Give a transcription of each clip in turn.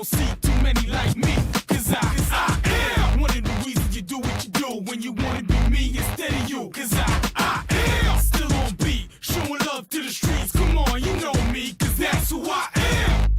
see too many like me, cause I am one of the reasons you do what you do when you wanna be me instead of you, cause I am still on beat, showing love to the streets. Come on, you know me, cause that's who I am.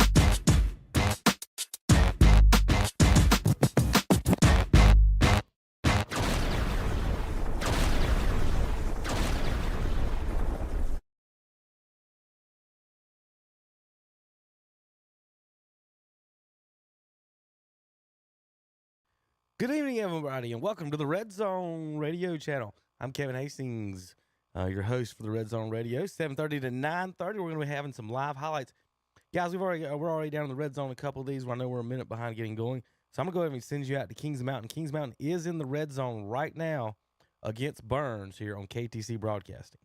Good evening, everybody, and welcome to the Red Zone Radio channel. I'm Kevin Hastings, your host for the Red Zone Radio. 7:30 to 9:30, we're going to be having some live highlights. Guys, we're already down in the Red Zone a couple of these where I know we're a minute behind getting going. So I'm going to go ahead and send you out to Kings Mountain. Kings Mountain is in the Red Zone right now against Burns here on KTC Broadcasting.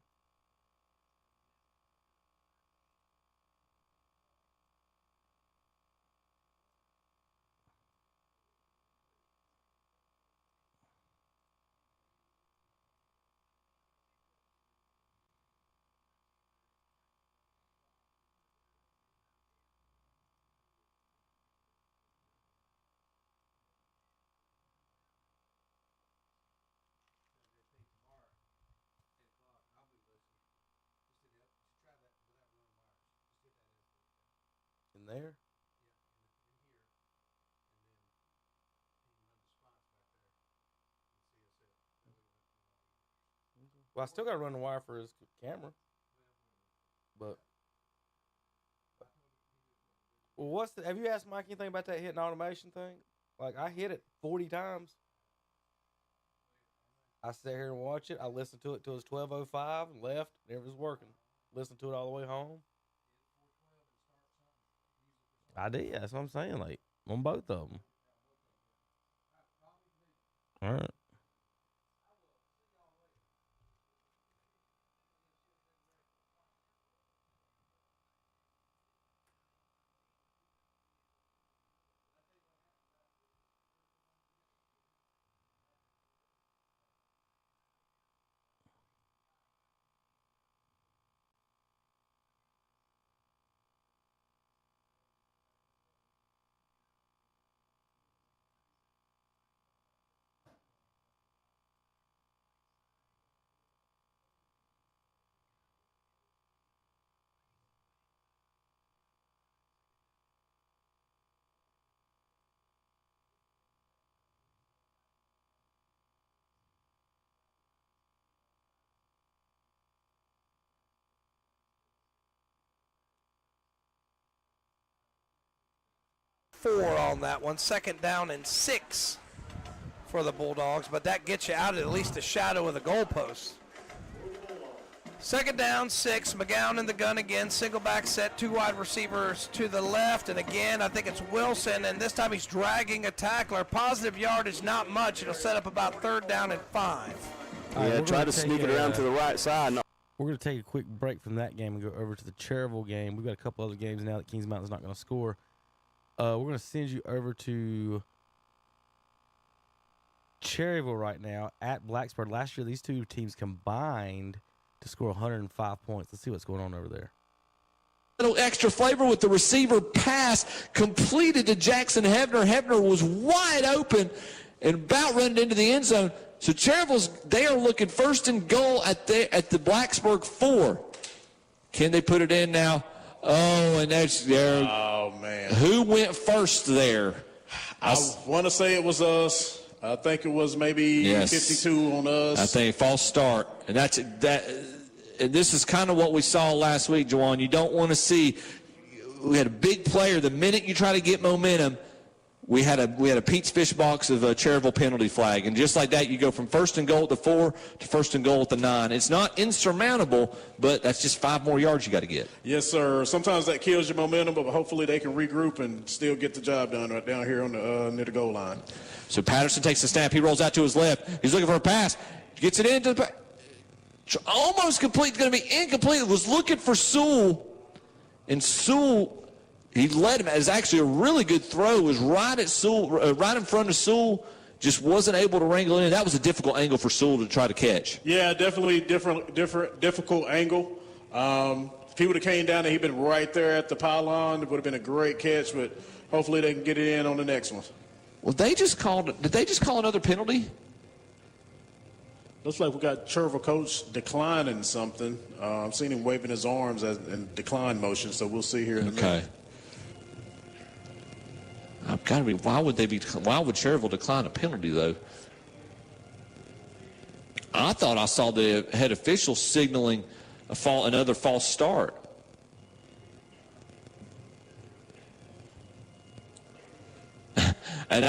In there? Well, I still got to run the wire for his camera. But, well, have you asked Mike anything about that hitting automation thing? Like, I hit it 40 times. I sat here and watched it. I listened to it till it was 12:05 and left. And it was working. Listened to it all the way home. I did. That's what I'm saying. Like, on both of them. All right. On that one. Second down and 6 for the Bulldogs, but that gets you out at least a shadow of the goalpost. Second down, 6. McGowan in the gun again. Single back set, 2 wide receivers to the left, and again, I think it's Wilson, and this time he's dragging a tackler. Positive yardage, not much. It'll set up about 3rd down and 5. Yeah, try to sneak it around to the right side. No. We're going to take a quick break from that game and go over to the Cherryville game. We've got a couple other games now that Kings Mountain's not going to score. We're going to send you over to Cherryville right now at Blacksburg. Last year, these two teams combined to score 105 points. Let's see what's going on over there. Little extra flavor with the receiver pass completed to Jackson Hebner. Hebner was wide open and about running into the end zone. So Cherryville's, they are looking 1st and goal at the Blacksburg 4. Can they put it in now? Oh, and that's there. Oh, man. Who went first there? I want to say it was us. I think it was maybe 52 on us. I think false start. And that's that. And this is kind of what we saw last week, Juwan. You don't want to see. We had a big player. The minute you try to get momentum, we had a Pete's Fish Box of a Cherryville penalty flag. And just like that, you go from 1st and goal at the 4 to 1st and goal at the 9. It's not insurmountable, but that's just 5 more yards you got to get. Yes, sir. Sometimes that kills your momentum, but hopefully they can regroup and still get the job done right down here on the near the goal line. So Patterson takes the snap. He rolls out to his left. He's looking for a pass. Gets it into the almost complete. Going to be incomplete. Was looking for Sewell, and Sewell. He led him. It was actually a really good throw. It was right at Sewell, right in front of Sewell. Just wasn't able to wrangle in. That was a difficult angle for Sewell to try to catch. Yeah, definitely difficult angle. If he would have came down and he'd been right there at the pylon, it would have been a great catch. But hopefully they can get it in on the next one. Well, did they just call another penalty? Looks like we got Chervil coach declining something. I've seen him waving his arms in decline motion, so we'll see here in a minute. Okay. I've got to be. Why would Chervil decline a penalty though? I thought I saw the head official signaling another false start. And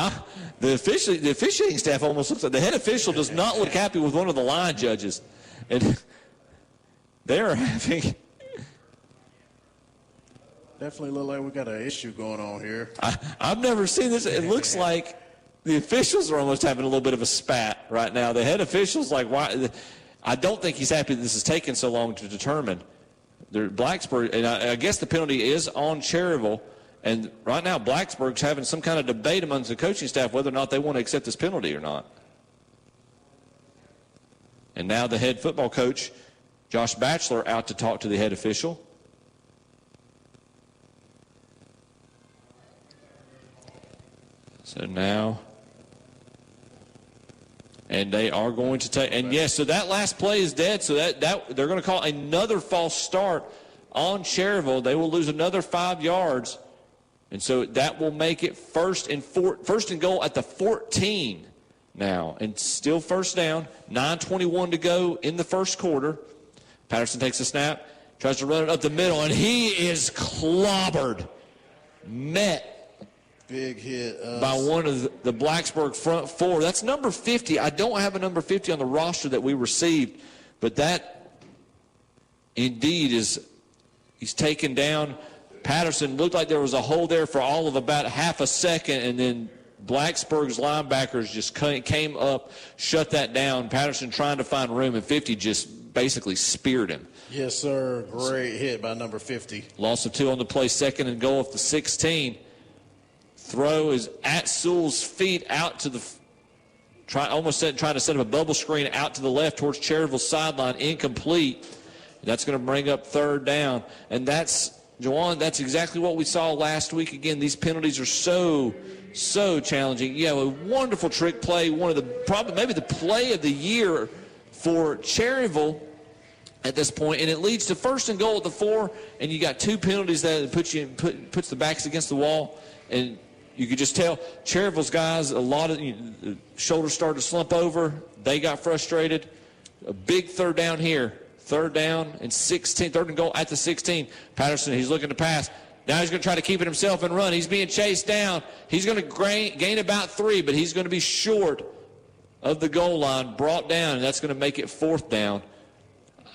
the officiating staff almost looks like the head official does not look happy with one of the line judges, and they're having. Definitely look like we got an issue going on here. I've never seen this. It looks like the officials are almost having a little bit of a spat right now. The head official's like, why? I don't think he's happy that this is taking so long to determine. Blacksburg, and I guess the penalty is on Chervil. And right now, Blacksburg's having some kind of debate amongst the coaching staff whether or not they want to accept this penalty or not. And now the head football coach, Josh Batchelor, out to talk to the head official. So now, and they are going to take, and yes, so that last play is dead. So that they're going to call another false start on Chervil. They will lose another 5 yards. And so that will make it first and goal at the 14 now. And still first down, 9:21 to go in the first quarter. Patterson takes a snap, tries to run it up the middle, and he is clobbered. Big hit. By one of the Blacksburg front four. That's number 50. I don't have a number 50 on the roster that we received, but that indeed he's taken down. Patterson looked like there was a hole there for all of about half a second, and then Blacksburg's linebackers just came up, shut that down. Patterson trying to find room, and 50 just basically speared him. Yes, sir. Great hit by number 50. Loss of 2 on the play, second and goal off the 16. Throw is at Sewell's feet out to the trying to set up a bubble screen out to the left towards Cherville's sideline, incomplete. That's going to bring up third down, and that's exactly what we saw last week. Again, these penalties are so challenging. You have a wonderful trick play, maybe the play of the year for Cherville at this point, and it leads to first and goal at the 4, and you got 2 penalties that puts the backs against the wall, and you could just tell Cherville's guys, a lot of shoulders started to slump over. They got frustrated. A big third down here. Third down and 16, third and goal at the 16. Patterson, he's looking to pass. Now he's going to try to keep it himself and run. He's being chased down. He's going to gain about 3, but he's going to be short of the goal line, brought down, and that's going to make it fourth down.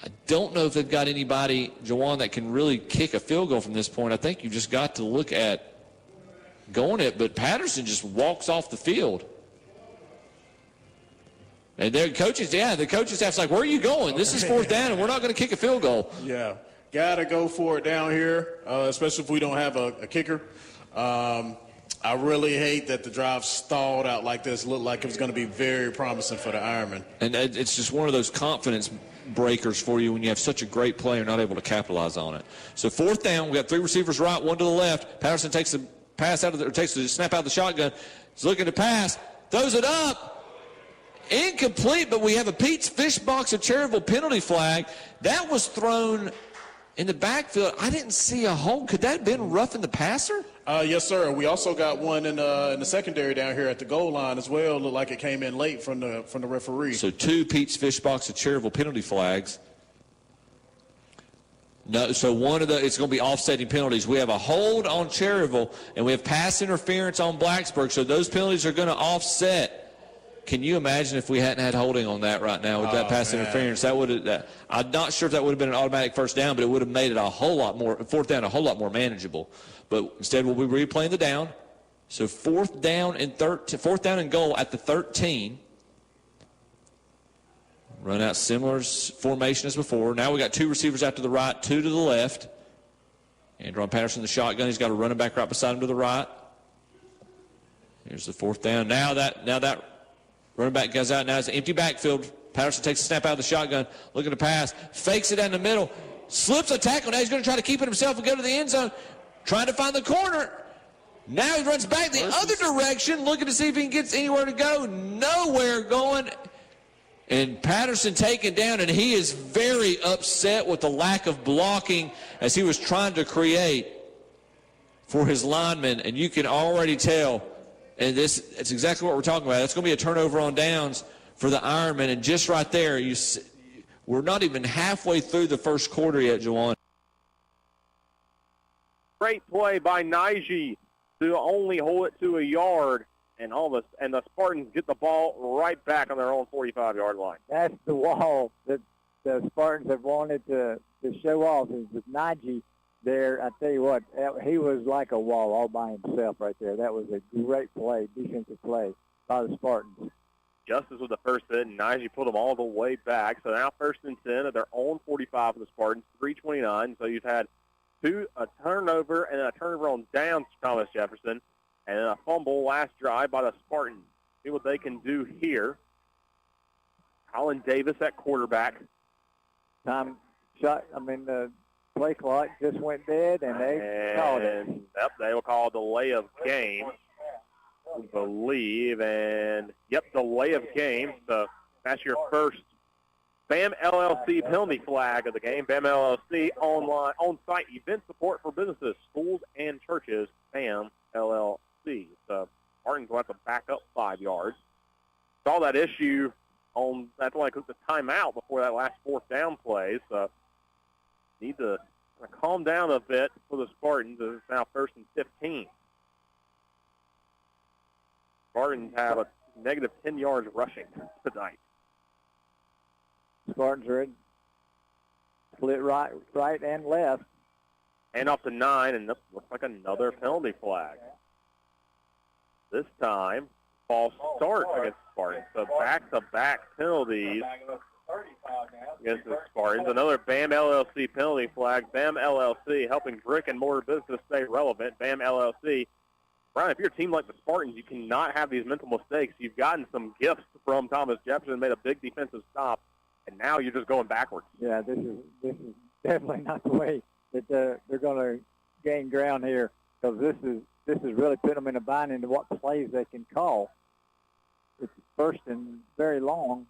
I don't know if they've got anybody, Jawan, that can really kick a field goal from this point. I think you've just got to look at going it, but Patterson just walks off the field. And the coaching staff's like, where are you going? This is fourth down, and we're not going to kick a field goal. Yeah, got to go for it down here, especially if we don't have a kicker. I really hate that the drive stalled out like this. Looked like it was going to be very promising for the Ironmen. And it's just one of those confidence breakers for you when you have such a great player not able to capitalize on it. So fourth down, we got 3 receivers right, 1 to the left. Patterson takes the snap out of the shotgun. He's looking to pass, throws it up. Incomplete, but we have a Pete's Fish Box of Cherville penalty flag. That was thrown in the backfield. I didn't see a hole. Could that have been roughing the passer? Yes, sir. We also got one in the secondary down here at the goal line as well. Looked like it came in late from the referee. So 2 Pete's Fish Box of Cherville penalty flags. No, so it's going to be offsetting penalties. We have a hold on Cherville, and we have pass interference on Blacksburg. So those penalties are going to offset. Can you imagine if we hadn't had holding on that right now with that pass interference? I'm not sure if that would have been an automatic first down, but it would have made it fourth down a whole lot more manageable. But instead, we'll be replaying the down. So fourth down and goal at the 13. Run out similar formation as before. Now we got 2 receivers out to the right, 2 to the left. Andron Patterson, the shotgun. He's got a running back right beside him to the right. Here's the fourth down. Now that running back goes out. Now it's an empty backfield. Patterson takes a snap out of the shotgun, looking to pass, fakes it down the middle, slips a tackle. Now he's going to try to keep it himself and go to the end zone, trying to find the corner. Now he runs back the other direction, looking to see if he can get anywhere to go. Nowhere going. And Patterson taken down, and he is very upset with the lack of blocking as he was trying to create for his linemen. And you can already tell, and it's exactly what we're talking about. It's going to be a turnover on downs for the Ironmen. And just right there, we're not even halfway through the first quarter yet, Juwan. Great play by Nige to only hold it to a yard. And the Spartans get the ball right back on their own 45-yard line. That's the wall that the Spartans have wanted to show off. Is with Najee there, I tell you what, he was like a wall all by himself right there. That was a great play, defensive play by the Spartans. Justice with the first hit, and Najee put them all the way back. So now 1st and 10 at their own 45 for the Spartans, 3:29. So you've had a turnover and a turnover on downs, Thomas Jefferson. And a fumble last drive by the Spartans. See what they can do here. Colin Davis at quarterback. The play clock just went dead, and they called it. Yep, they will call delay of game, I believe. And, delay of game. So that's your first BAM LLC penalty flag of the game. BAM LLC on-site event support for businesses, schools, and churches. BAM LLC. So Spartans will have to back up 5 yards. Saw that issue that's why I took the timeout before that last 4th down play. So need to calm down a bit for the Spartans. It's now 1st and 15. Spartans have a negative 10 yards rushing tonight. Spartans are in split right and left. And off to 9, and this looks like another penalty flag. This time, false start against Spartans. So back-to-back penalties against the Spartans. Another BAM LLC penalty flag. BAM LLC helping brick and mortar business stay relevant. BAM LLC. Brian, if you're a team like the Spartans, you cannot have these mental mistakes. You've gotten some gifts from Thomas Jefferson, made a big defensive stop, and now you're just going backwards. Yeah, this is definitely not the way that they're going to gain ground here, because this is really putting them in a bind into what plays they can call. It's 1st and very long.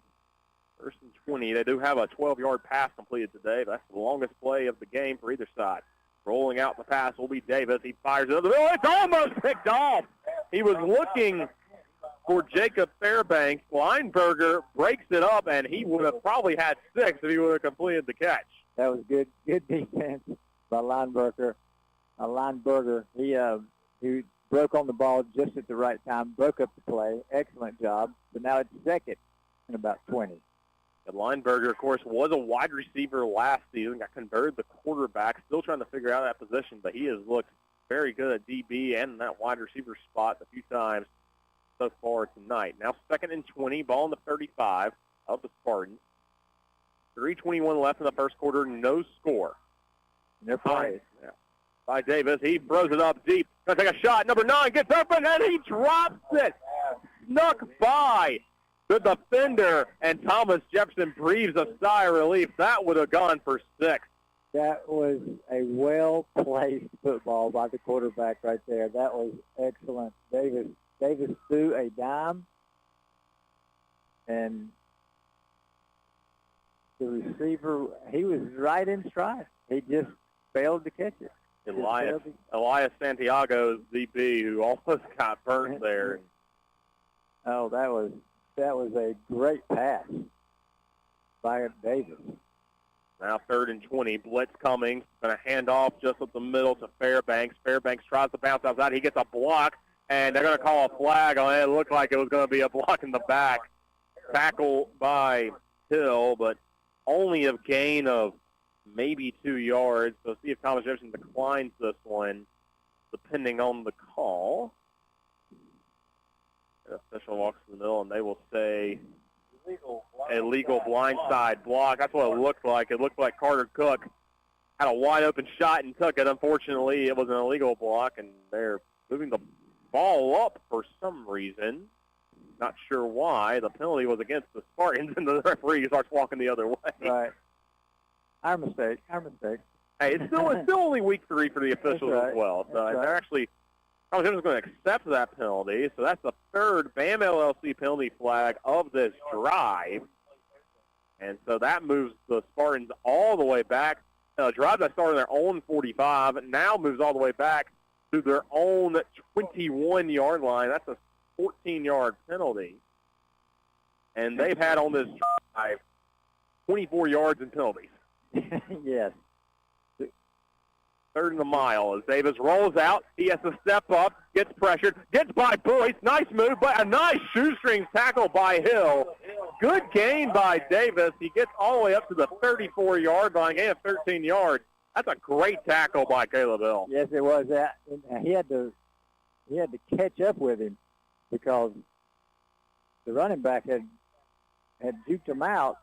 1st and 20. They do have a 12-yard pass completed today. That's the longest play of the game for either side. Rolling out the pass will be Davis. He fires it up the middle. It's almost picked off. He was looking for Jacob Fairbanks. Lineberger breaks it up, and he would have probably had 6 if he would have completed the catch. That was good defense by Lineberger. He broke on the ball just at the right time, broke up the play. Excellent job. But now it's 2nd and about 20. And Lineberger, of course, was a wide receiver last season, got converted to quarterback, still trying to figure out that position, but he has looked very good at DB and in that wide receiver spot a few times so far tonight. Now 2nd and 20, ball on the 35 of the Spartans. 3:21 left in the first quarter, no score. And they're playing. Yeah. By Davis. He throws it up deep. Going to take a shot. Number 9 gets open, and he drops it. Snuck by the defender, and Thomas Jefferson breathes a sigh of relief. That would have gone for 6. That was a well-placed football by the quarterback right there. That was excellent. Davis threw a dime, and the receiver, he was right in stride. He just failed to catch it. Elias Santiago, DB, who almost got burnt there. Oh, that was a great pass by Davis. Now 3rd and 20, blitz coming. Going to hand off just up the middle to Fairbanks. Fairbanks tries to bounce outside. He gets a block, and they're going to call a flag on it. It looked like it was going to be a block in the back. Tackle by Hill, but only a gain of maybe 2 yards. So see if Thomas Jefferson declines this one, depending on the call. The official walks to the middle, and they will say a legal blindside block. That's what it looked like. It looked like Carter Cook had a wide-open shot and took it. Unfortunately, it was an illegal block, and they're moving the ball up for some reason. Not sure why. The penalty was against the Spartans, and the referee starts walking the other way. Right. Our mistake. Hey, it's still only week 3 for the officials as well. So they're actually Thomas Jefferson's going to accept that penalty. So that's the third BAM LLC penalty flag of this drive. And so that moves the Spartans all the way back. Drive that started on their own 45 now moves all the way back to their own 21-yard line. That's a 14-yard penalty. And they've had on this drive 24 yards in penalties. Yes. Third and a mile as Davis rolls out. He has to step up, gets pressured, gets by Boyce. Nice move, but a nice shoestring tackle by Hill. Good gain by Davis. He gets all the way up to the 34-yard line, gain of 13 yards. That's a great tackle by Caleb Hill. Yes, it was. He had to catch up with him because the running back had juked him out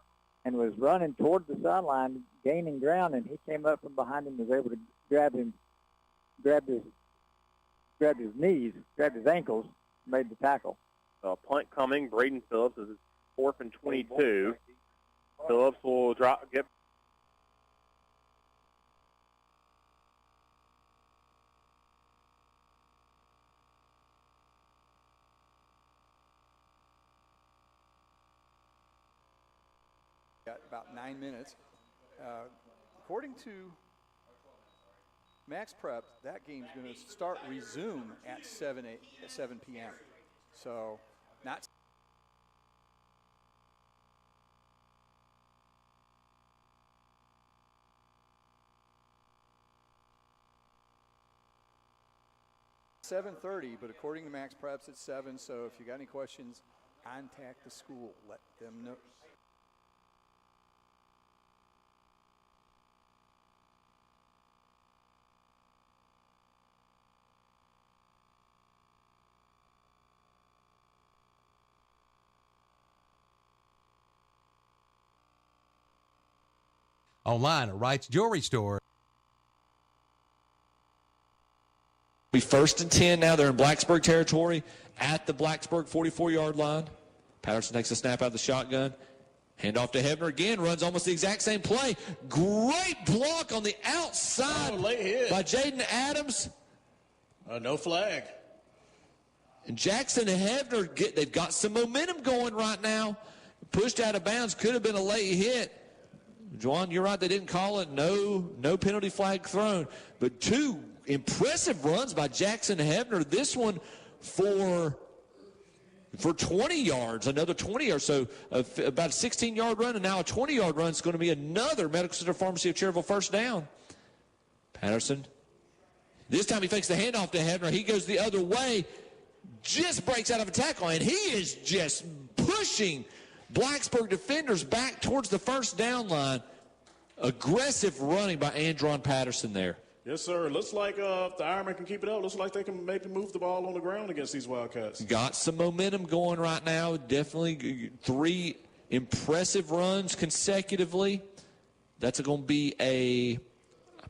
and was running toward the sideline, gaining ground, and he came up from behind him and was able to grab his knees, grabbed his ankles, made the tackle. Punt coming. Braden Phillips is 4th and 22. Phillips will get. Got about 9 minutes. According to Max Prep, that game's going to resume at 7 p.m. So not. $7:30, but according to Max Preps, it's 7. So if you got any questions, contact the school. Let them know. Online at Wright's Jewelry Store. Be 1st and 10 now. They're in Blacksburg territory at the Blacksburg 44-yard line. Patterson takes a snap out of the shotgun. Hand off to Hebner again. Runs almost the exact same play. Great block on the outside late hit by Jaden Adams. No flag. And Jackson and Hebner, they've got some momentum going right now. Pushed out of bounds. Could have been a late hit. Juwan, you're right. They didn't call it. No penalty flag thrown. But two impressive runs by Jackson and Hebner. This one for 20 yards, another 20 or so, about a 16-yard run, and now a 20-yard run. It's going to be another Medical Center Pharmacy of Cherryville first down. Patterson. This time he fakes the handoff to Hebner. He goes the other way, just breaks out of a tackle, and he is just pushing Blacksburg defenders back towards the first down line. Aggressive running by Andron Patterson there. Yes, sir. Looks like if the Ironmen can keep it up, looks like they can maybe move the ball on the ground against these Wildcats. Got some momentum going right now. Definitely 3 impressive runs consecutively. That's going to be I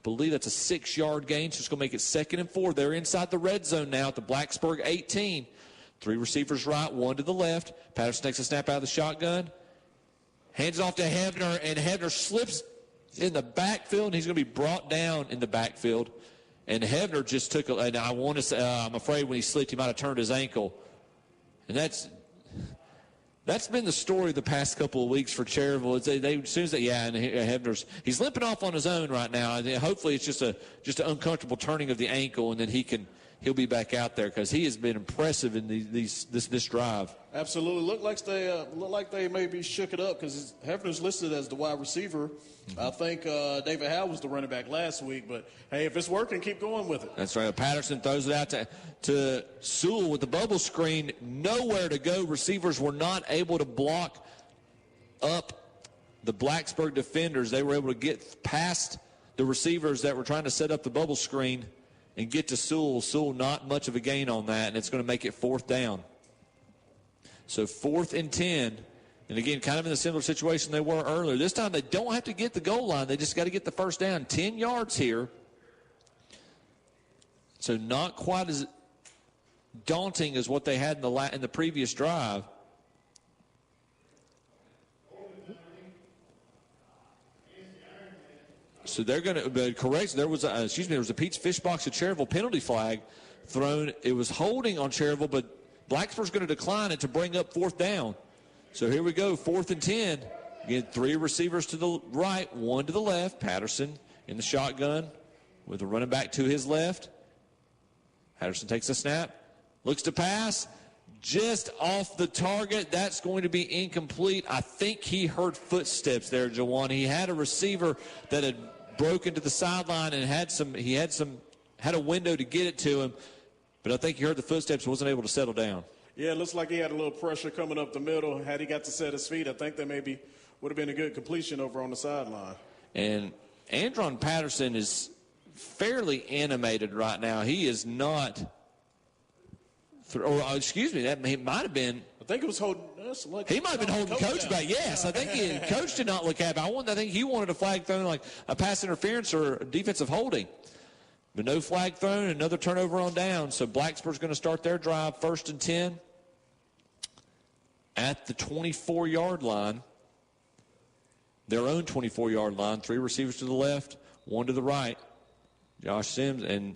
believe that's a 6-yard gain, so it's going to make it 2nd and 4. They're inside the red zone now at the Blacksburg 18. 3 receivers right, 1 to the left. Patterson takes a snap out of the shotgun. Hands it off to Hebner, and Hebner slips in the backfield, and he's going to be brought down in the backfield. And Hebner just took and I want to say, I'm afraid when he slipped, he might have turned his ankle. And that's been the story the past couple of weeks for Cherryville. As soon as and Hebner's, he's limping off on his own right now. And hopefully it's just an uncomfortable turning of the ankle, and then he'll be back out there because he has been impressive in this drive. Absolutely. Look like they maybe shook it up because Hefner's listed as the wide receiver. Mm-hmm. I think David Howe was the running back last week. But, hey, if it's working, keep going with it. That's right. Patterson throws it out to Sewell with the bubble screen. Nowhere to go. Receivers were not able to block up the Blacksburg defenders. They were able to get past the receivers that were trying to set up the bubble screen and get to Sewell. Sewell, not much of a gain on that, and it's going to make it 4th down. So 4th and 10. And, again, kind of in a similar situation they were earlier. This time they don't have to get the goal line. They just got to get the first down. 10 yards here. So not quite as daunting as what they had in the previous drive. So they're going to correct. There was a Pete's Fish Box at Cherryville penalty flag thrown. It was holding on Cherryville, but Blacksburg's going to decline it to bring up 4th down. So here we go, 4th and 10. Again, 3 receivers to the right, 1 to the left. Patterson in the shotgun with a running back to his left. Patterson takes a snap, looks to pass, just off the target. That's going to be incomplete. I think he heard footsteps there, Jawan. He had a receiver that had broken to the sideline and had a window to get it to him, but I think he heard the footsteps and wasn't able to settle down. Yeah, it looks like he had a little pressure coming up the middle. Had he got to set his feet, I think that maybe would have been a good completion over on the sideline. And Andron Patterson is fairly animated right now. He is not, that he might have been. I think it was holding. He might have been holding Coach back. Yes, I think Coach did not look happy. I think he wanted a flag thrown, like a pass interference or a defensive holding. But no flag thrown, another turnover on down. So Blacksburg's going to start their drive 1st and 10 at the 24-yard line. Their own 24-yard line. 3 receivers to the left, 1 to the right. Josh Sims, and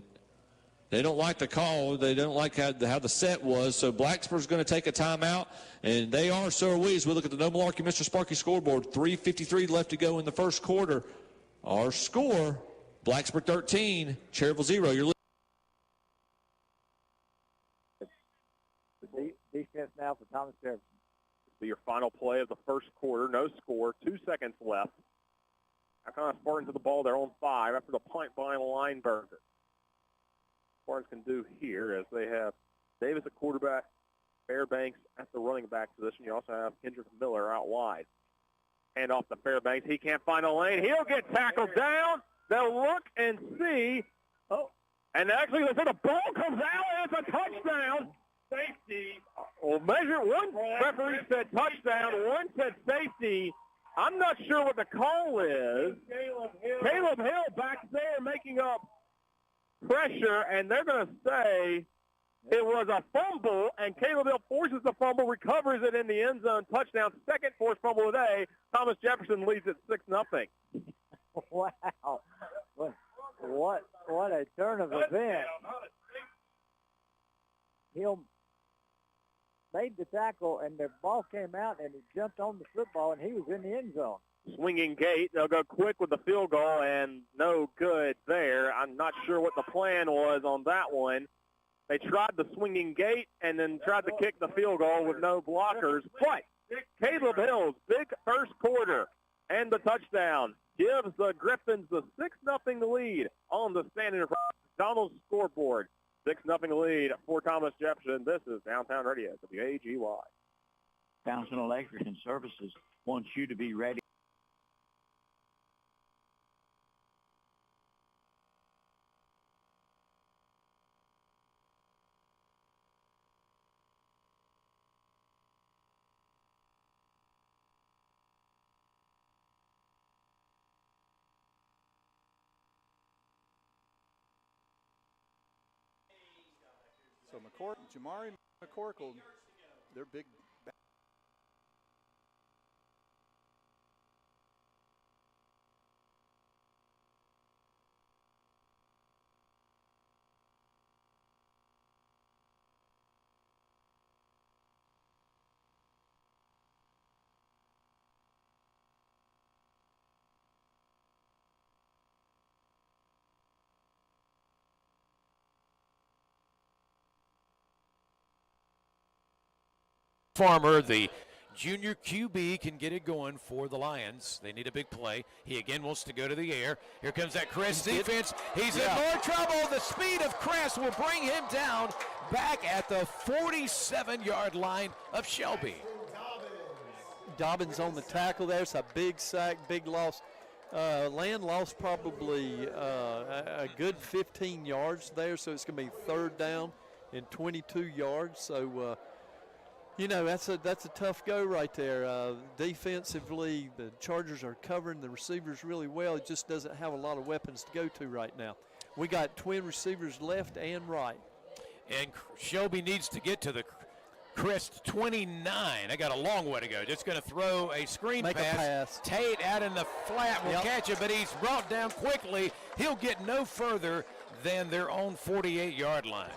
they don't like the call. They don't like how the set was. So Blacksburg's going to take a timeout, and they are. So are we. As we look at the No Malarkey Mr. Sparky scoreboard, 3:53 left to go in the first quarter. Our score, Blacksburg 13, Cherryville 0. You're The defense now for Thomas Jefferson. Be your final play of the first quarter. No score. 2 seconds left. Icon Spartans to the ball. They're on 5 after the punt by Lineberger. Spartans can do here as they have Davis at quarterback, Fairbanks at the running back position. You also have Kendrick Miller out wide. Hand off to Fairbanks. He can't find a lane. He'll get tackled down. They'll look and see. Oh, and actually, the ball comes out and it's a touchdown. Safety. Well, one referee said touchdown, one said safety. I'm not sure what the call is. Caleb Hill back there making up pressure, and they're going to say it was a fumble, and Caleb Hill forces the fumble, recovers it in the end zone, touchdown, second forced fumble of the day. Thomas Jefferson leads at 6-0. Wow. What a turn of events. Hill made the tackle, and the ball came out, and he jumped on the football, and he was in the end zone. Swinging gate. They'll go quick with the field goal, and no good there. I'm not sure what the plan was on that one. They tried the swinging gate and then tried to kick the field goal with no blockers. But Caleb Hill's big first quarter and the touchdown gives the Griffins the 6-0 lead on the Standing McDonald's scoreboard. 6-0 lead for Thomas Jefferson. This is Downtown Radio, WAGY. Townsend Electric and Services wants you to be ready. So Jamari McCorkle, their big back. Farmer, the junior QB, can get it going for the Lions. They need a big play. He again wants to go to the air. Here comes that Crest defense. He's in more trouble. The speed of Crest will bring him down back at the 47-yard line of Shelby. Dobbins on the tackle there. It's a big sack, big loss. Land lost probably a good 15 yards there, so it's going to be 3rd down and 22 yards. So, you know, that's a tough go right there. Defensively, the Chargers are covering the receivers really well. It just doesn't have a lot of weapons to go to right now. We got twin receivers left and right. And Shelby needs to get to the Crest 29. I got a long way to go. Just going to throw a screen Make a pass. Tate out in the flat will catch it, but he's brought down quickly. He'll get no further than their own 48-yard line.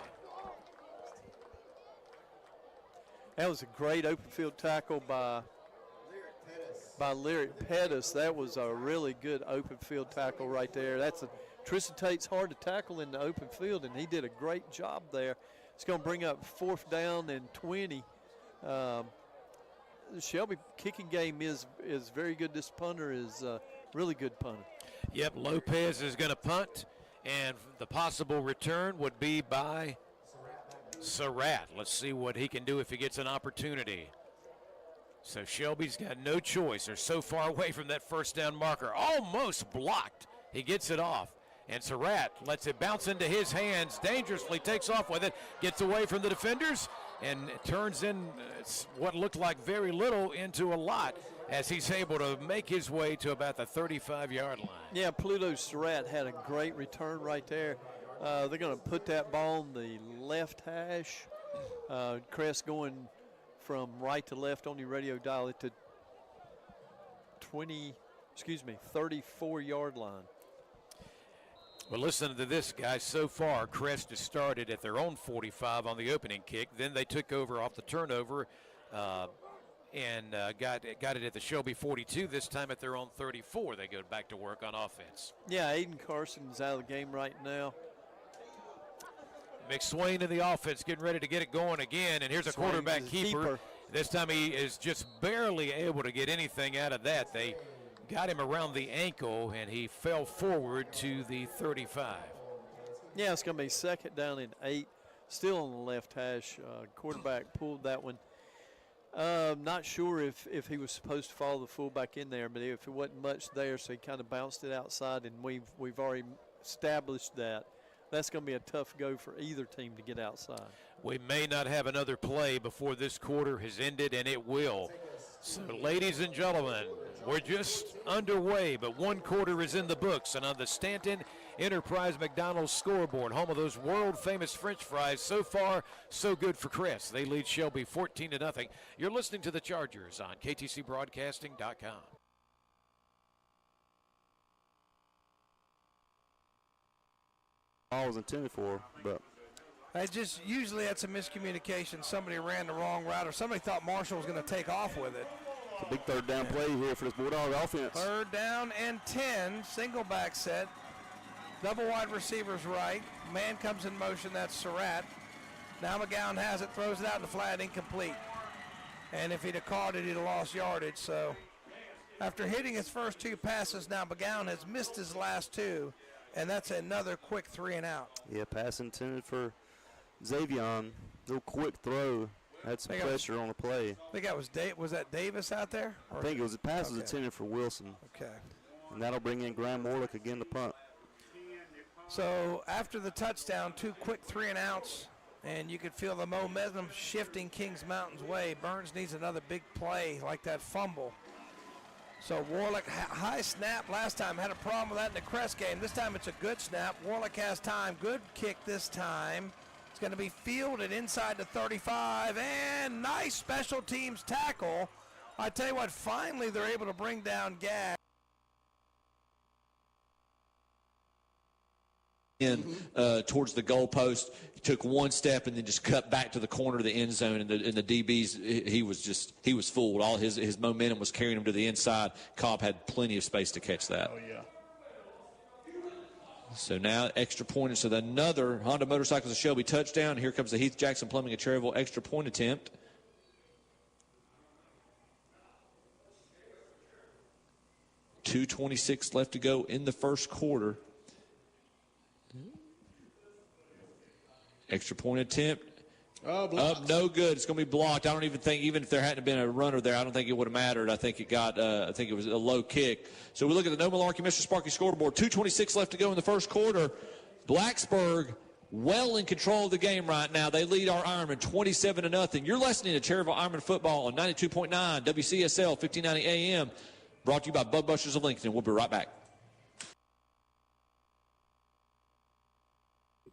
That was a great open field tackle by Lyric Pettis. That was a really good open field tackle right there. Tristan Tate's hard to tackle in the open field, and he did a great job there. It's going to bring up 4th down and 20. The Shelby kicking game is very good. This punter is a really good punter. Yep, Lopez is going to punt, and the possible return would be by Surratt. Let's see what he can do if he gets an opportunity. So Shelby's got no choice. They're so far away from that 1st down marker. Almost blocked. He gets it off. And Surratt lets it bounce into his hands, dangerously takes off with it, gets away from the defenders, and turns in what looked like very little into a lot as he's able to make his way to about the 35-yard line. Yeah, Pluto Surratt had a great return right there. They're going to put that ball on the left hash. Crest going from right to left on your radio dial it to 34-yard line. Well, listen to this, guys. So far, Crest has started at their own 45 on the opening kick. Then they took over off the turnover and got it at the Shelby 42. This time at their own 34, they go back to work on offense. Yeah, Aiden Carson's out of the game right now. McSwain in the offense, getting ready to get it going again. And here's a quarterback keeper. This time he is just barely able to get anything out of that. They got him around the ankle, and he fell forward to the 35. Yeah, it's going to be 2nd down and 8. Still on the left hash. Quarterback pulled that one. Not sure if he was supposed to follow the fullback in there, but if it wasn't much there, so he kind of bounced it outside, and we've already established that. That's going to be a tough go for either team to get outside. We may not have another play before this quarter has ended, and it will. So, ladies and gentlemen, we're just underway, but 1 quarter is in the books. And on the Stanton Enterprise McDonald's scoreboard, home of those world-famous French fries, so far, so good for Crest. They lead Shelby 14-0. You're listening to the Chargers on KTCBroadcasting.com. I was intended for, but Usually that's a miscommunication. Somebody ran the wrong route, or somebody thought Marshall was going to take off with it. it's a big 3rd down play here for this Bulldog offense. 3rd down and 10, single back set. Double wide receivers right. Man comes in motion, that's Surratt. Now McGowan has it, throws it out in the flat, incomplete. And if he'd have caught it, he'd have lost yardage. So after hitting his first 2 passes, now McGowan has missed his last 2. And that's another quick 3 and out. Yeah, pass intended for Xavion. Little quick throw. Had some pressure on the play. I think that was that Davis out there? I think it was the pass was intended for Wilson. Okay. And that'll bring in Graham Warlick again to punt. So after the touchdown, 2 quick 3 and outs, and you could feel the momentum shifting Kings Mountain's way. Burns needs another big play like that fumble. So Warlick, high snap last time, had a problem with that in the Crest game. This time it's a good snap. Warlick has time. Good kick this time. It's going to be fielded inside the 35, and nice special teams tackle. I tell you what, finally they're able to bring down Gag. In towards the goalpost, he took 1 step and then just cut back to the corner of the end zone, and the DBs, he was fooled. All his momentum was carrying him to the inside. Cobb had plenty of space to catch that. Oh, yeah. So now extra point. So another Honda Motorcycles of Shelby touchdown. Here comes the Heath Jackson Plumbing of Cherryville extra point attempt. .226 left to go in the first quarter. Extra point attempt. Up, no good. It's going to be blocked. I don't even think, even if there hadn't been a runner there, I don't think it would have mattered. I think it got, I think it was a low kick. So we look at the No Malarkey Mr. Sparky scoreboard. 2:26 left to go in the first quarter. Blacksburg well in control of the game right now. They lead our Ironman 27-0. You're listening to Cherryville Ironman football on 92.9 WCSL 1590 AM. Brought to you by Bud Busters of Lincoln. We'll be right back.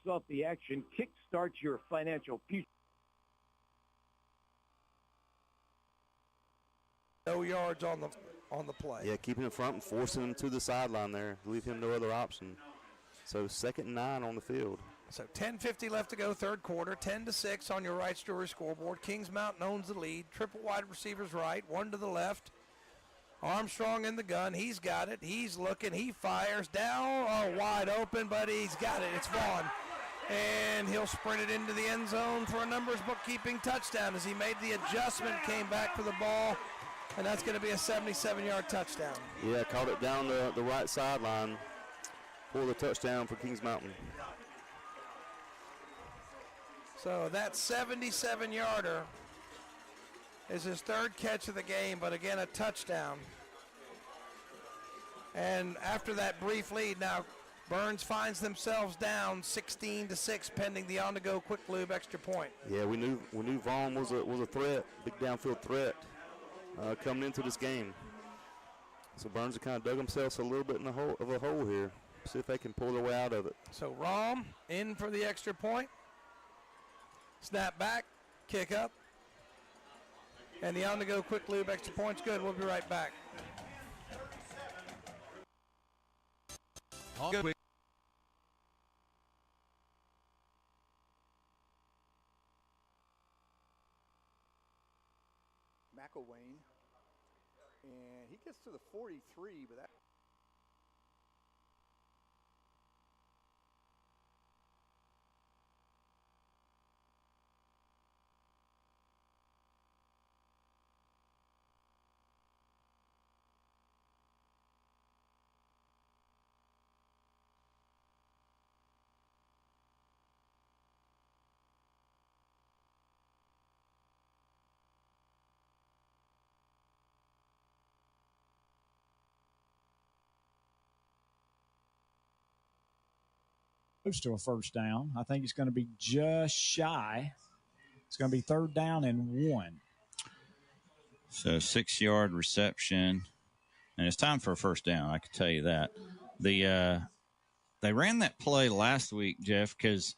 Off the action, kickstarts your financial future. No yards on the play. Yeah, keeping him front and forcing him to the sideline there. Leave him no other option. So 2nd and 9 on the field. So 10:50 left to go, third quarter. 10-6 on your right story scoreboard. Kings Mountain owns the lead. Triple wide receivers right, one to the left. Armstrong in the gun. He's got it. He's looking. He fires down. Oh, wide open, but he's got it. It's Vaughn. And he'll sprint it into the end zone for a numbers bookkeeping touchdown as he made the adjustment, came back for the ball, and that's going to be a 77-yard touchdown. Yeah, caught it down the right sideline for the touchdown for Kings Mountain. So that 77-yarder is his third catch of the game, but again, a touchdown. And after that brief lead, now Burns finds themselves down 16-6, pending the on-the-go quick lube extra point. Yeah, we knew Vaughn was a threat, big downfield threat coming into this game. So Burns have kind of dug themselves a little bit in a hole here. See if they can pull their way out of it. So Rahm in for the extra point. Snap back, kick up. And the on-the-go quick lube extra point's good. We'll be right back. McElwain, and he gets to the 43, but that. Close to a first down. I think it's going to be just shy. It's going to be 3rd down and 1. So 6-yard reception, and it's time for a first down. I can tell you that. They ran that play last week, Jeff, because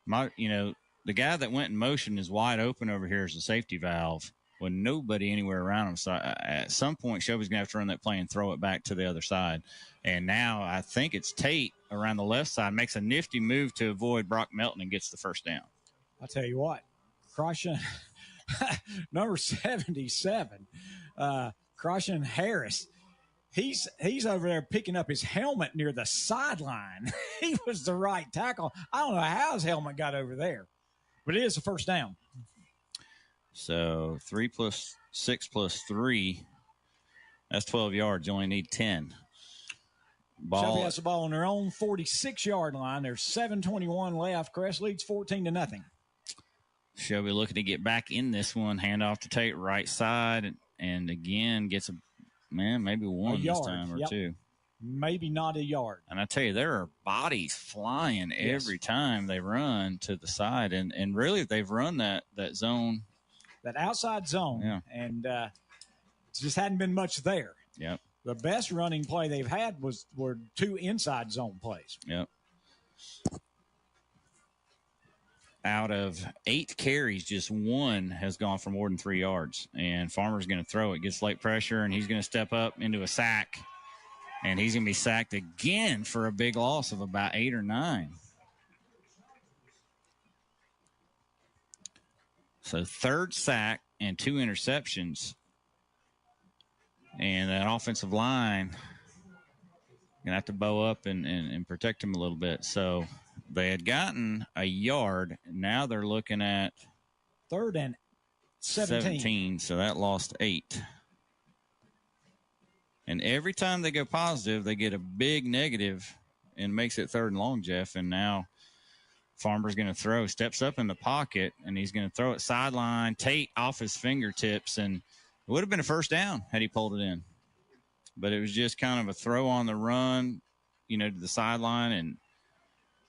the guy that went in motion is wide open over here as a safety valve with nobody anywhere around him. So at some point, Shelby's going to have to run that play and throw it back to the other side. And now I think it's Tate around the left side, makes a nifty move to avoid Brock Melton and gets the first down. I'll tell you what, Croshan, number 77, Croshan Harris, he's over there picking up his helmet near the sideline. He was the right tackle. I don't know how his helmet got over there, but it is a first down. So 3 + 6 + 3, that's 12 yards. You only need 10. Shelby has the ball on their own 46-yard line. There's 7:21 left. Crest leads 14-0. Shelby looking to get back in this one. Hand off to Tate, right side, and again gets maybe one this time or two. Maybe not a yard. And I tell you, there are bodies flying every time they run to the side, and really they've run that zone. That outside zone, and just hadn't been much there. Yep. The best running play they've had were 2 inside zone plays. Yep. Out of 8 carries, just 1 has gone for more than 3 yards. And Farmer's going to throw it, gets late pressure, and he's going to step up into a sack. And he's going to be sacked again for a big loss of about 8 or 9. So 3rd sack and 2 interceptions. And that offensive line going to have to bow up and protect him a little bit. So they had gotten a yard. Now they're looking at 3rd and 17. So that lost 8. And every time they go positive, they get a big negative and makes it 3rd and long, Jeff. And now Farmer's going to throw, steps up in the pocket, and he's going to throw it sideline. Tate off his fingertips, and it would have been a first down had he pulled it in. But it was just kind of a throw on the run, to the sideline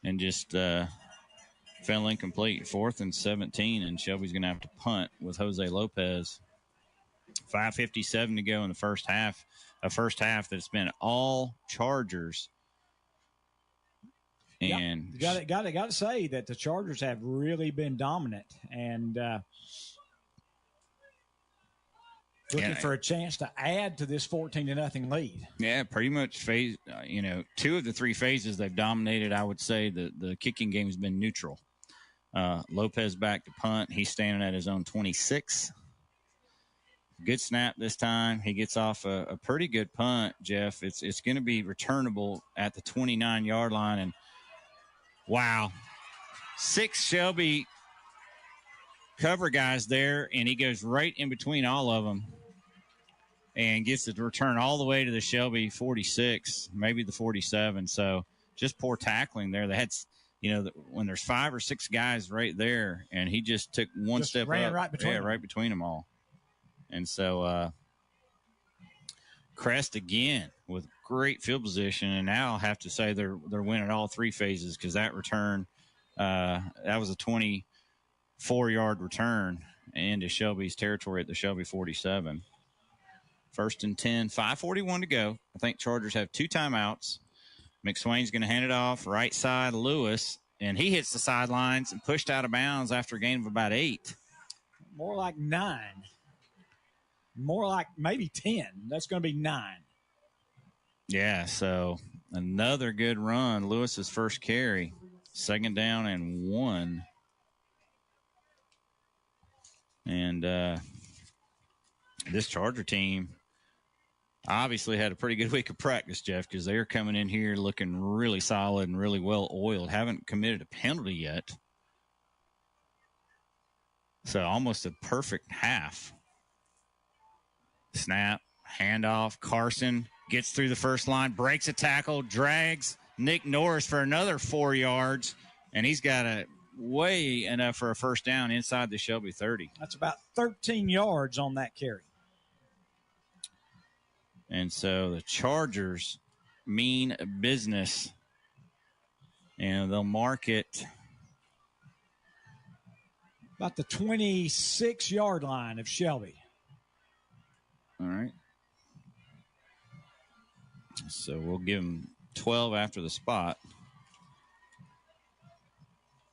and just fell incomplete. 4th and 17, and Shelby's going to have to punt with Jose Lopez. 5:57 to go in the first half. A first half that's been all Chargers. And got to say that the Chargers have really been dominant. And looking for a chance to add to this 14-0 lead. Yeah, pretty much phase. Two of the three phases they've dominated. I would say the kicking game has been neutral. Lopez back to punt. He's standing at his own 26. Good snap this time. He gets off a pretty good punt, Jeff. It's going to be returnable at the 29-yard line. And, wow, 6 Shelby cover guys there, and he goes right in between all of them and gets the return all the way to the Shelby 46, maybe the 47. So just poor tackling there. They had, when there's 5 or 6 guys right there, and he just took one step ran up. right between them. Right between them all. And so Crest again with great field position, and now I'll have to say they're winning all 3 phases because that return, that was a 24-yard return into Shelby's territory at the Shelby 47. 1st and 10, 5:41 to go. I think Chargers have 2 timeouts. McSwain's going to hand it off right side Lewis, and he hits the sidelines and pushed out of bounds after a gain of about 8. More like 9. More like maybe 10. That's going to be 9. Yeah, so another good run. Lewis's first carry. 2nd down and 1. And this Charger team obviously had a pretty good week of practice, Jeff, because they're coming in here looking really solid and really well oiled. Haven't committed a penalty yet. So almost a perfect half. Snap, handoff. Carson gets through the first line, breaks a tackle, drags Nick Norris for another 4 yards, and he's got a way enough for a first down inside the Shelby 30. That's about 13 yards on that carry. And so the Chargers mean business, and they'll mark it about the 26-yard line of Shelby. All right. So we'll give them 12 after the spot.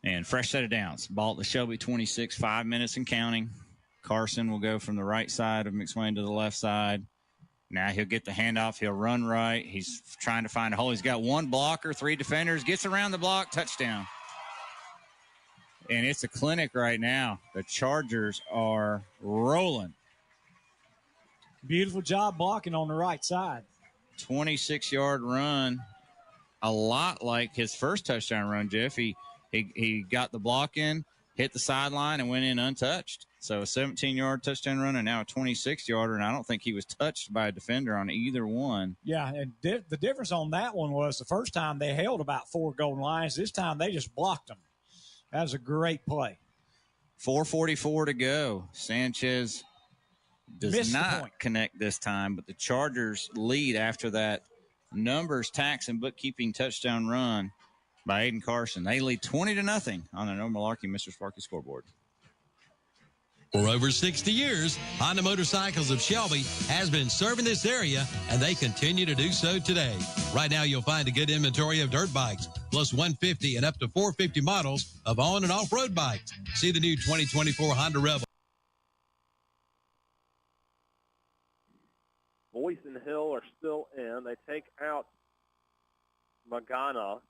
And fresh set of downs. Ball at the Shelby 26, 5 minutes and counting. Carson will go from the right side of McSwain to the left side. Now he'll get the handoff. He'll run right. He's trying to find a hole. He's got 1 blocker, 3 defenders. Gets around the block. Touchdown. And it's a clinic right now. The Chargers are rolling. Beautiful job blocking on the right side. 26-yard run. A lot like his first touchdown run, Jeff. He got the block in, hit the sideline, and went in untouched. So a 17-yard touchdown run and now a 26-yarder, and I don't think he was touched by a defender on either one. Yeah, and the difference on that one was the first time they held about 4 golden lines. This time they just blocked them. That was a great play. 4:44 to go. Sanchez does not connect this time, but the Chargers lead after that numbers, tax, and bookkeeping touchdown run by Aiden Carson. They lead 20-0 on the No Malarkey Mr. Sparky scoreboard. For over 60 years, Honda Motorcycles of Shelby has been serving this area, and they continue to do so today. Right now, you'll find a good inventory of dirt bikes, plus 150 and up to 450 models of on- and off-road bikes. See the new 2024 Honda Rebel. Boyce and Hill are still in. They take out Magana.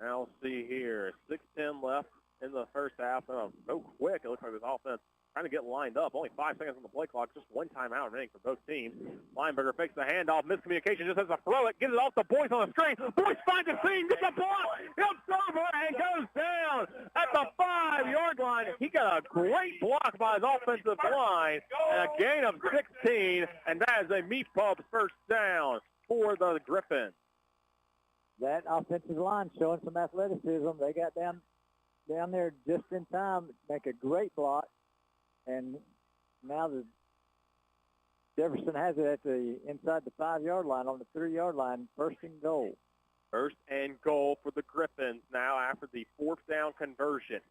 Now let's see here. 6:10 left in the first half. So quick, it looks like this offense trying to get lined up. Only 5 seconds on the play clock. Just 1 timeout remaining for both teams. Lineberger fakes the handoff. Miscommunication, just has to throw it. Gives it off to Boyce on the screen. Boyce finds a seam. Gets a block. Jumps over and goes down at the 5-yard line. He got a great block by his offensive line. And a gain of 16. And that is a Meat Pub first down for the Griffins. That offensive line showing some athleticism. They got down there just in time, make a great block, and now the Jefferson has it at the inside the 5-yard line on the 3-yard line, 1st and goal. 1st and goal for the Griffins now after the 4th down conversion.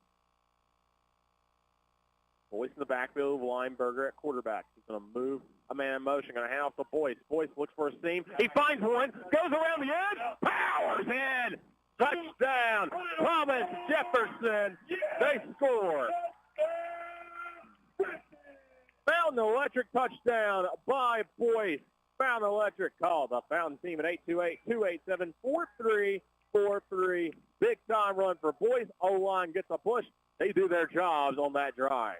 Boyce in the backfield, Lineberger at quarterback. He's going to move a man in motion, going to hand off to Boyce. Boyce looks for a seam. He finds one, goes around the edge, powers in. Touchdown, Thomas Jefferson. They score. Fountain Electric touchdown by Boyce. Fountain Electric called the Fountain team at 828-287-4343. Big time run for Boyce. O-line gets a push. They do their jobs on that drive.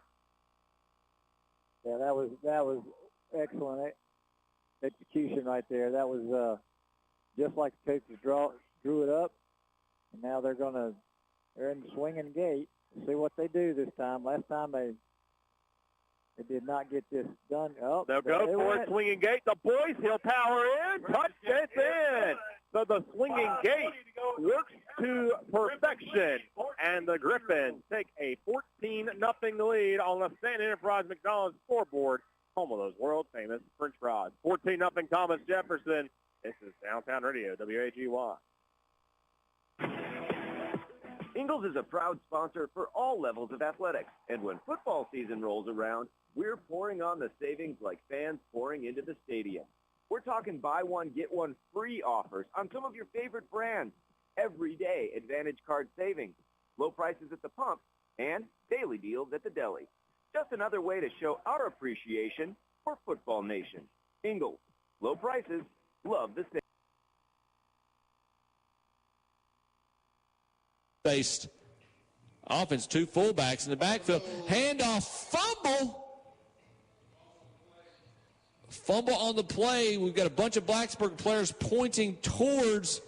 Yeah, that was excellent execution right there. That was just like the coaches drew it up, and now they're in the swinging gate. See what they do this time. Last time they did not get this done. Oh, they'll go for it. Swinging gate. The Boyce, he'll power in. Touch it in. So the swinging gate works to perfection, and the Griffins take a 14-0 lead on the Stanton Enterprise McDonald's scoreboard, home of those world-famous French fries. 14-0 Thomas Jefferson. This is Downtown Radio, WAGY. Ingles is a proud sponsor for all levels of athletics, and when football season rolls around, we're pouring on the savings like fans pouring into the stadium. We're talking buy one, get one free offers on some of your favorite brands, everyday Advantage Card savings, low prices at the pump, and daily deals at the deli. Just another way to show our appreciation for Football Nation. Ingles, low prices, love the savings. Faced offense, two fullbacks in the backfield. Handoff, fumble on the play. We've got a bunch of Blacksburg players pointing towards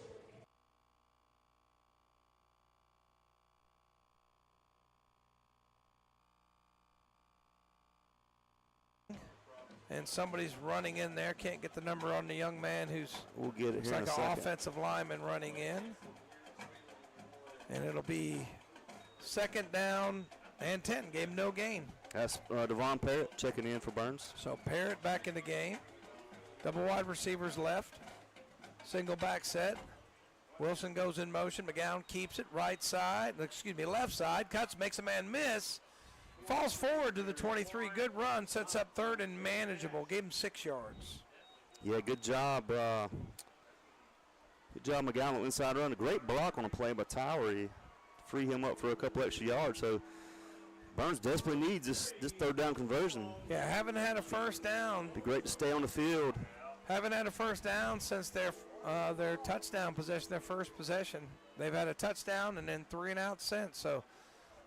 and somebody's running in there. Can't get the number on the young man who's we'll get it looks here like in a an second. offensive lineman running in. And it'll be 2nd down and 10. Gave him no gain. That's Devon Parrott checking in for Burns. So Parrott back in the game. Double wide receivers left. Single back set. Wilson goes in motion. McGowan keeps it left side. Cuts, makes a man miss. Falls forward to the 23. Good run. Sets up 3rd and manageable. Gave him 6 yards. Yeah, good job. Good job, McGowan, inside run. A great block on a play by Towery to free him up for a couple extra yards. So Burns desperately needs this 3rd down conversion. Yeah, haven't had a first down. Be great to stay on the field. Haven't had a first down since their touchdown possession, their first possession. They've had a touchdown and then 3 and out since. So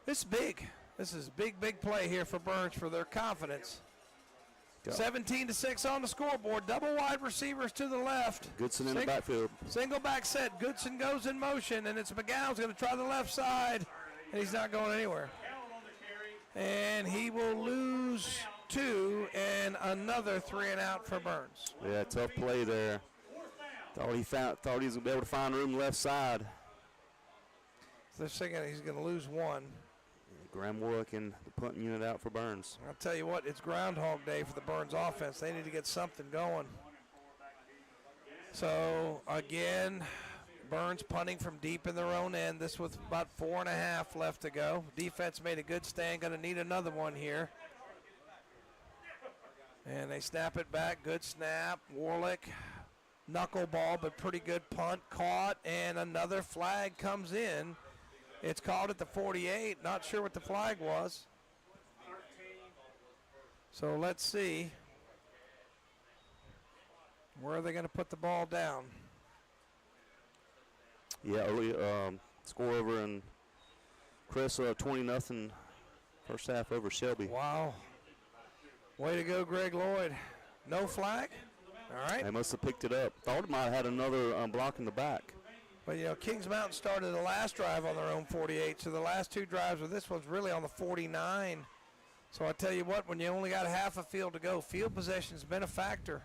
this is big. This is big play here for Burns for their confidence. 17-6 on the scoreboard. Double wide receivers to the left. Goodson in the backfield. Single back set. Goodson goes in motion, and it's McGowan's going to try the left side, and he's not going anywhere. And he will lose 2 and another 3 and out for Burns. Yeah, tough play there. Thought he was going to be able to find room left side. They're thinking he's going to lose 1. Graham working the punting unit out for Burns. I'll tell you what, it's Groundhog Day for the Burns offense. They need to get something going. So, again, Burns punting from deep in their own end. This with about 4.5 left to go. Defense made a good stand. Going to need another one here. And they snap it back. Good snap. Warlick, knuckleball, but pretty good punt. Caught, and another flag comes in. It's called at the 48. Not sure what the flag was. So let's see. Where are they going to put the ball down? Yeah, early score over in Chris, 20-0 first half over Shelby. Wow. Way to go, Greg Lloyd. No flag? All right. They must have picked it up. Thought it might have had another block in the back. But, you know, Kings Mountain started the last drive on their own 48, so the last 2 drives of this one's really on the 49. So I tell you what, when you only got half a field to go, field possession's been a factor.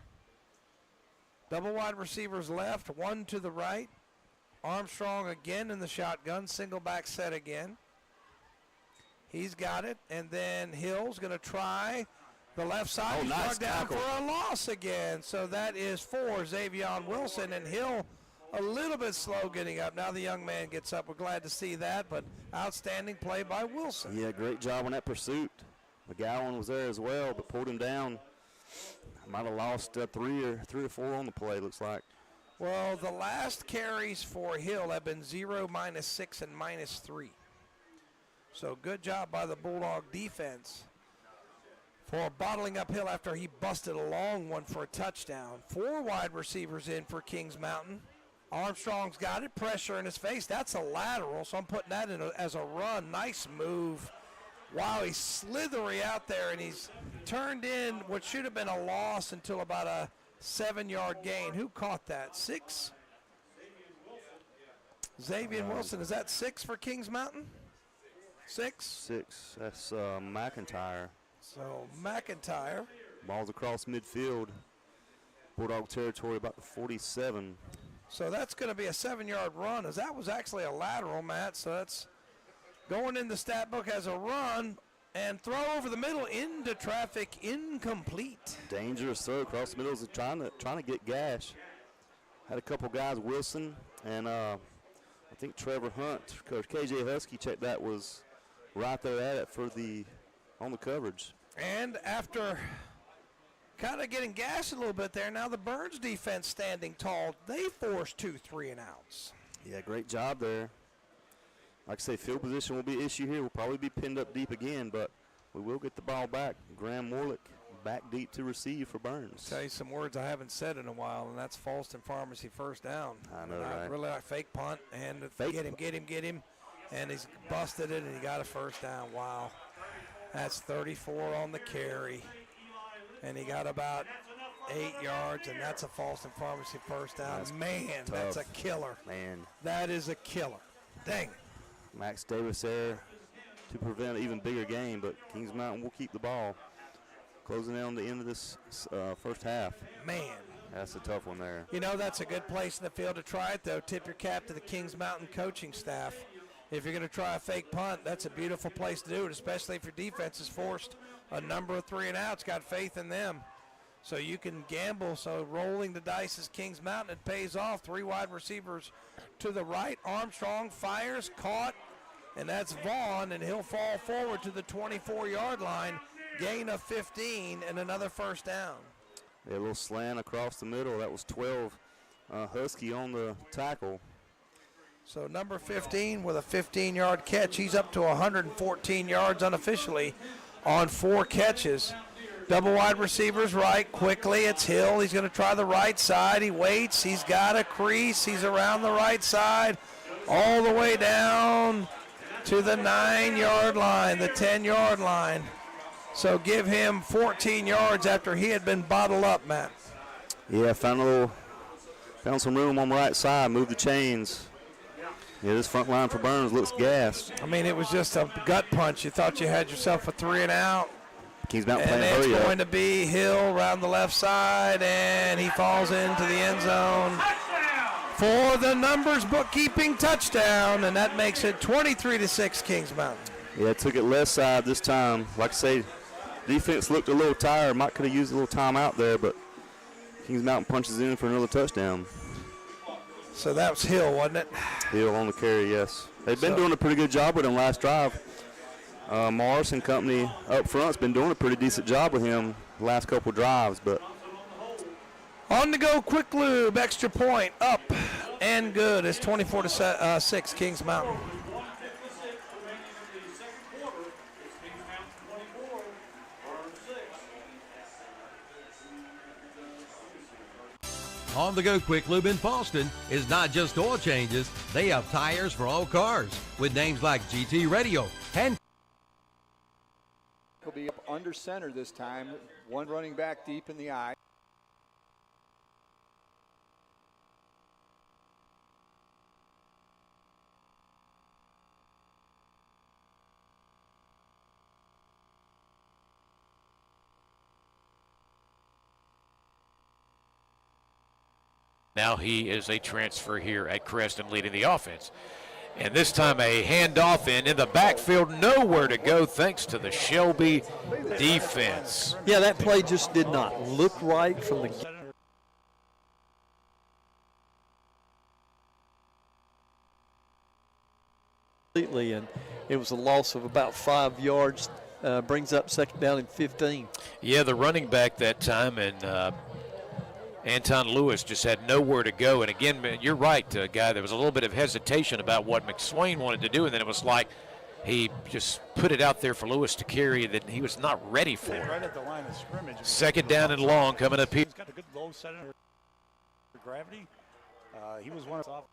Double wide receivers left, 1 to the right. Armstrong again in the shotgun, single back set again. He's got it, and then Hill's going to try the left side. He's nice down tackle. for a loss again. So that is for Xavion Wilson, and Hill a little bit slow getting up. Now the young man gets up. We're glad to see that, but outstanding play by Wilson. Yeah, great job on that pursuit. McGowan was there as well, but pulled him down. Might have lost 3 or 4 on the play, looks like. Well, the last carries for Hill have been 0, -6, and -3. So good job by the Bulldog defense. for bottling uphill after he busted a long one for a touchdown. 4 wide receivers in for Kings Mountain. Armstrong's got it, pressure in his face. That's a lateral, so I'm putting that in as a run. Nice move. Wow, he's slithery out there, and he's turned in what should have been a loss until about a 7-yard gain. Who caught that? 6? Xavier Wilson. Is that 6 for Kings Mountain? 6? 6. That's McIntyre. So McIntyre. Ball's across midfield. Bulldog territory about the 47. So that's going to be a 7-yard run, as that was actually a lateral, Matt. So that's going in the stat book as a run and throw over the middle into traffic, incomplete. Dangerous throw across the middle. Is trying to get Gash. Had a couple guys, Wilson and I think Trevor Hunt. Coach KJ Husky checked that, was right there at it for on the coverage. And after kind of getting gashed a little bit there, now the Burns defense standing tall. They forced 2 3-and-outs. Yeah, great job there. Like I say, field position will be an issue here. We'll probably be pinned up deep again, but we will get the ball back. Graham Warlick back deep to receive for Burns. Tell you some words I haven't said in a while, and that's Falston Pharmacy first down. I know, and right? I really like fake punt, and get him, and he's busted it, and he got a first down. Wow. That's 34 on the carry, and he got about 8 yards, and that's a Falston Pharmacy first down. That's Man, tough. that's a killer. Man. That is a killer. Dang. Max Davis there to prevent an even bigger game, but Kings Mountain will keep the ball. Closing in on the end of this first half. Man. That's a tough one there. You know, that's a good place in the field to try it, though. Tip your cap to the Kings Mountain coaching staff. If you're going to try a fake punt, that's a beautiful place to do it, especially if your defense has forced a number of 3-and-outs. Got faith in them. So you can gamble. So rolling the dice is Kings Mountain. It pays off. 3 wide receivers to the right. Armstrong fires, caught, and that's Vaughn, and he'll fall forward to the 24-yard line. Gain of 15 and another first down. Yeah, a little slant across the middle. That was 12. Husky on the tackle. So number 15 with a 15-yard catch. He's up to 114 yards unofficially on 4 catches. Double wide receivers right. Quickly, it's Hill. He's going to try the right side. He waits. He's got a crease. He's around the right side all the way down to the 9-yard line, the 10-yard line. So give him 14 yards after he had been bottled up, Matt. Yeah, found some room on the right side, moved the chains. Yeah, this front line for Burns looks gassed. I mean, it was just a gut punch. You thought you had yourself a 3-and-out. Kings Mountain and playing it's hurry up. going to be Hill around the left side, and he falls into the end zone for the numbers bookkeeping touchdown, and that makes it 23-6 Kings Mountain. Yeah, took it left side this time. Like I say, defense looked a little tired. Might could have used a little time out there, but Kings Mountain punches in for another touchdown. So that was Hill, wasn't it? Hill on the carry, yes. They've been doing a pretty good job with him last drive. Morris and company up front's been doing a pretty decent job with him the last couple drives, but on the go, quick lube, extra point, up and good. It's 24-6 Kings Mountain. On the Go Quick Lube in Falston is not just oil changes, they have tires for all cars with names like GT Radio and He'll be up under center this time. One running back deep in the eye. Now he is a transfer here at Creston leading the offense. And this time a handoff in the backfield, nowhere to go thanks to the Shelby defense. Yeah, that play just did not look right from the completely, and it was a loss of about 5 yards, brings up second down and 15. Yeah, the running back that time, and Anton Lewis just had nowhere to go. And again, you're right, Guy, there was a little bit of hesitation about what McSwain wanted to do, and then it was like He just put it out there for Lewis to carry that he was not ready for. Right at the line of scrimmage. Second down and long coming up here. He's got a good low center for gravity. He was one of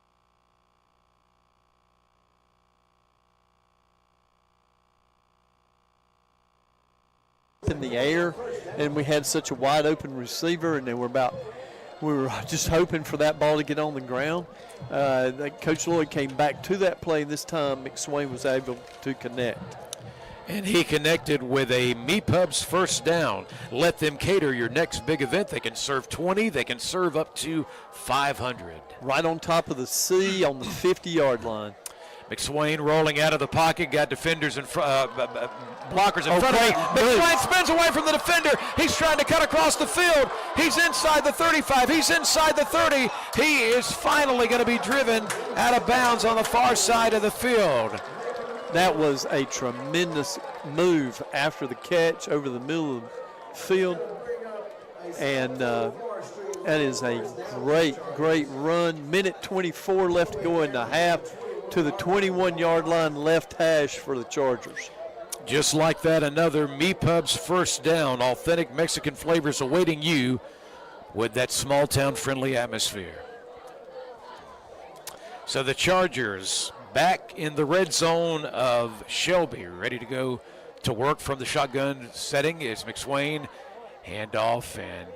in the air, and we had such a wide open receiver, and then we were just hoping for that ball to get on the ground. Coach Lloyd came back to that play, and this time McSwain was able to connect. And he connected with a MePub's first down. Let them cater your next big event. They can serve 20. They can serve up to 500. Right on top of the C on the 50-yard line. McSwain rolling out of the pocket, got defenders in front, blockers in front of him. McSwain spins away from the defender. He's trying to cut across the field. He's inside the 35. He's inside the 30. He is finally going to be driven out of bounds on the far side of the field. That was a tremendous move after the catch over the middle of the field. And that is a great, great run. Minute 24 left to go in the half to the 21-yard line left hash for the Chargers. Just like that, another MePub's first down. Authentic Mexican flavors awaiting you with that small-town friendly atmosphere. So the Chargers back in the red zone of Shelby, ready to go to work from the shotgun setting is McSwain. Handoff and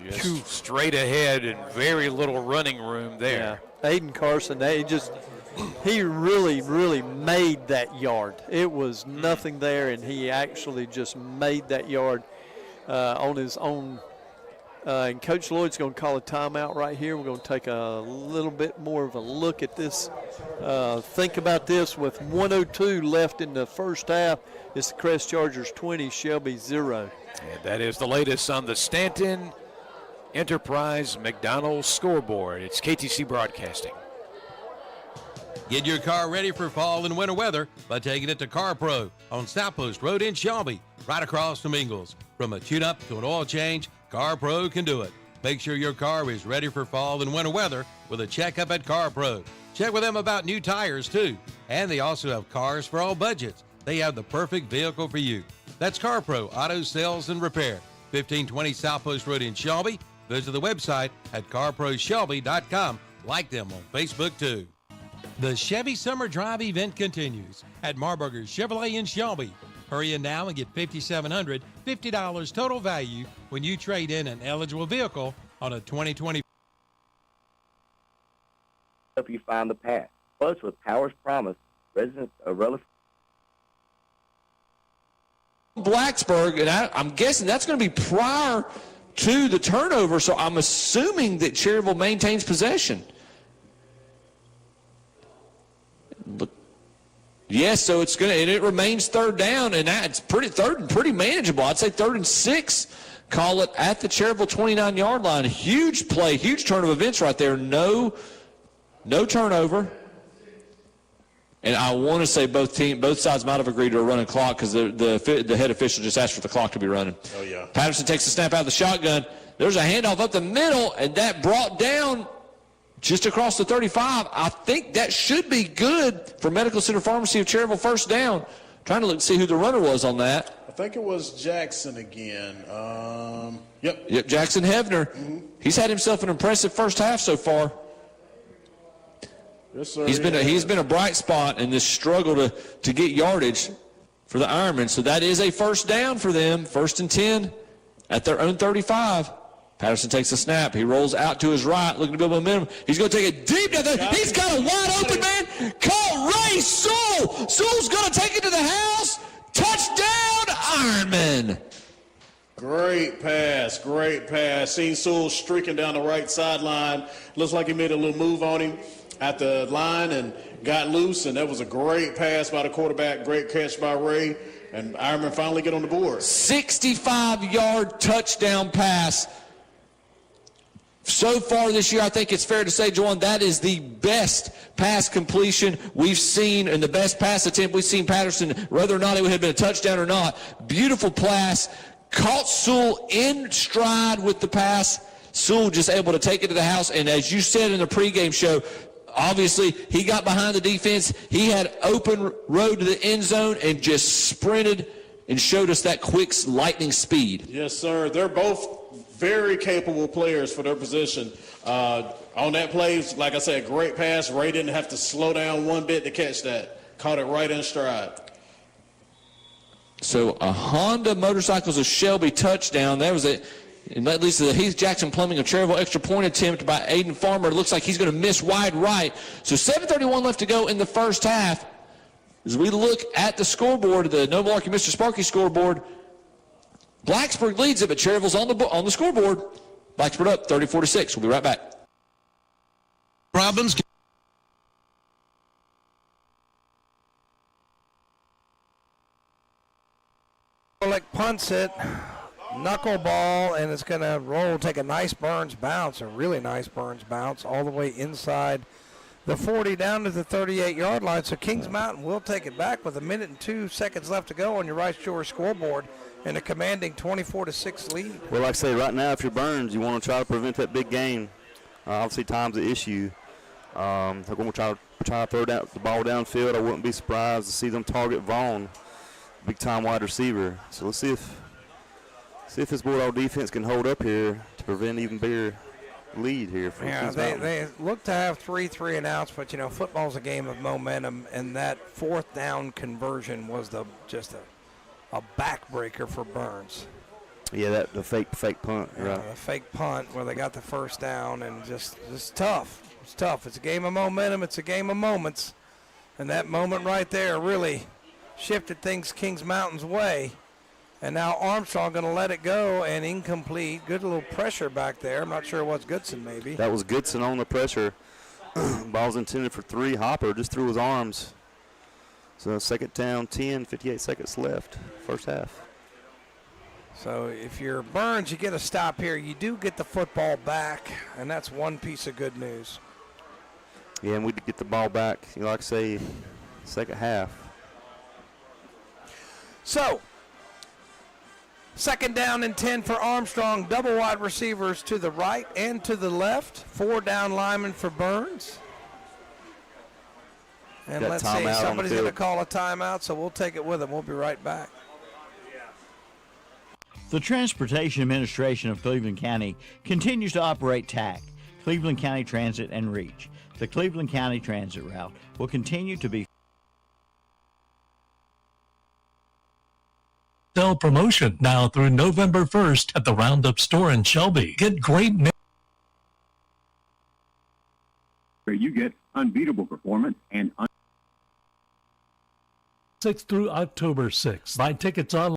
just straight ahead and very little running room there. Yeah. Aiden Carson, he really, really made that yard. It was nothing there, and he actually just made that yard on his own. And Coach Lloyd's going to call a timeout right here. We're going to take a little bit more of a look at this. Think about this. With 1:02 left in the first half, it's the Crest Chargers 20, Shelby 0. And that is the latest on the Stanton Enterprise McDonald's scoreboard. It's KTC Broadcasting. Get your car ready for fall and winter weather by taking it to Car Pro on South Post Road in Shelby, right across from Ingles. From a tune-up to an oil change, Car Pro can do it. Make sure your car is ready for fall and winter weather with a checkup at Car Pro. Check with them about new tires, too. And they also have cars for all budgets. They have the perfect vehicle for you. That's Car Pro Auto Sales and Repair, 1520 South Post Road in Shelby. Visit the website at carproshelby.com. Like them on Facebook, too. The Chevy Summer Drive event continues at Marburger Chevrolet in Shelby. Hurry in now and get $5,700, $50 total value when you trade in an eligible vehicle on a 2020. Help you find the path. Plus, with Powers Promise, residents are relative. Blacksburg, and I'm guessing that's going to be prior to the turnover, so I'm assuming that Cherryville maintains possession. Yes, so it's going to, and it remains third down, and that's pretty manageable. I'd say 3rd and 6. Call it at the Cherryville 29-yard line. Huge play, huge turn of events right there. No turnover. And I want to say both sides might have agreed to a running clock because the head official just asked for the clock to be running. Oh, yeah. Patterson takes the snap out of the shotgun. There's a handoff up the middle, and that brought down just across the 35. I think that should be good for Medical Center Pharmacy of Cherryville first down. Trying to look see who the runner was on that. I think it was Jackson again. Yep, Jackson Hebner. Mm-hmm. He's had himself an impressive first half so far. Yes, sir. He's been a bright spot in this struggle to get yardage for the Ironmen. So that is a first down for them, 1st and 10 at their own 35. Patterson takes a snap. He rolls out to his right, looking to build momentum. He's going to take it deep down there. He's got a wide open man. Caught Ray Sewell. Sewell's going to take it to the house. Touchdown, Ironman. Great pass. Seen Sewell streaking down the right sideline. Looks like he made a little move on him at the line and got loose, and that was a great pass by the quarterback. Great catch by Ray, and Ironman finally get on the board. 65-yard touchdown pass. So far this year, I think it's fair to say, Joanne, that is the best pass completion we've seen and the best pass attempt we've seen Patterson, whether or not it would have been a touchdown or not. Beautiful pass. Caught Sewell in stride with the pass. Sewell just able to take it to the house. And as you said in the pregame show, obviously, he got behind the defense. He had open road to the end zone and just sprinted and showed us that quick lightning speed. Yes, sir. They're both very capable players for their position. On that play, like I said, great pass. Ray didn't have to slow down one bit to catch that. Caught it right in stride. So a Honda Motorcycles of Shelby touchdown. That was it. And that leads to the Heath Jackson Plumbing of Cherryville extra point attempt by Aiden Farmer. It looks like he's going to miss wide right. So 7:31 left to go in the first half. As we look at the scoreboard, the No Malarkey Mr. Sparky scoreboard, Blacksburg leads it, but Cherryville's on the scoreboard. Blacksburg up 34-6. We'll be right back. Problems. Like punts it, knuckleball, and it's going to roll, take a nice Burns bounce, a really nice Burns bounce, all the way inside the 40 down to the 38-yard line. So Kings Mountain will take it back with 1 minute and 2 seconds left to go on your Rice Shore scoreboard and a commanding 24-6 lead. Well, like I say, right now, if you're Burns, you want to try to prevent that big gain. Obviously, time's the issue. They're going to try to throw the ball downfield. I wouldn't be surprised to see them target Vaughn, big-time wide receiver. So let's see if this Bulldog defense can hold up here to prevent even bigger lead here. For They look to have 3 and outs, but, football's a game of momentum, and that fourth down conversion was just a backbreaker for Burns. Yeah, the fake punt. Yeah, right. the fake punt where they got the first down, and just tough. It's tough. It's a game of momentum. It's a game of moments. And that moment right there really shifted things Kings Mountain's way. And now Armstrong going to let it go, and incomplete. Good little pressure back there. I'm not sure it was Goodson maybe. That was Goodson on the pressure. Ball's intended for 3. Hopper just threw his arms. So second down, 10, 58 seconds left, first half. So if you're Burns, you get a stop here. You do get the football back, and that's one piece of good news. Yeah, and we did get the ball back, like I say, second half. So, second down and 10 for Armstrong. Double wide receivers to the right and to the left. 4 down linemen for Burns. And let's see, somebody's going to call a timeout, so we'll take it with them. We'll be right back. The Transportation Administration of Cleveland County continues to operate TAC, Cleveland County Transit and REACH. The Cleveland County Transit route will continue to be Sell promotion now through November 1st at the Roundup store in Shelby. Get great where you get unbeatable performance and 6th through October 6th. Buy tickets online.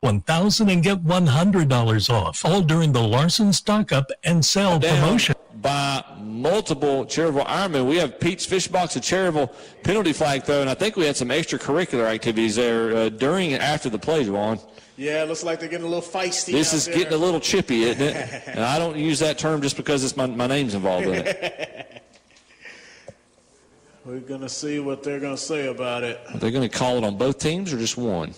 1,000 and get $100 off, all during the Larson Stock Up and Sell promotion. By multiple Cherryville Ironmen. We have Pete's Fish Box at Cherryville penalty flag throw, and I think we had some extracurricular activities there during and after the play, Juwan. Yeah, it looks like they're getting a little feisty. This is getting a little chippy, isn't it? And I don't use that term just because it's my name's involved in it. We're going to see what they're going to say about it. Are they going to call it on both teams or just one?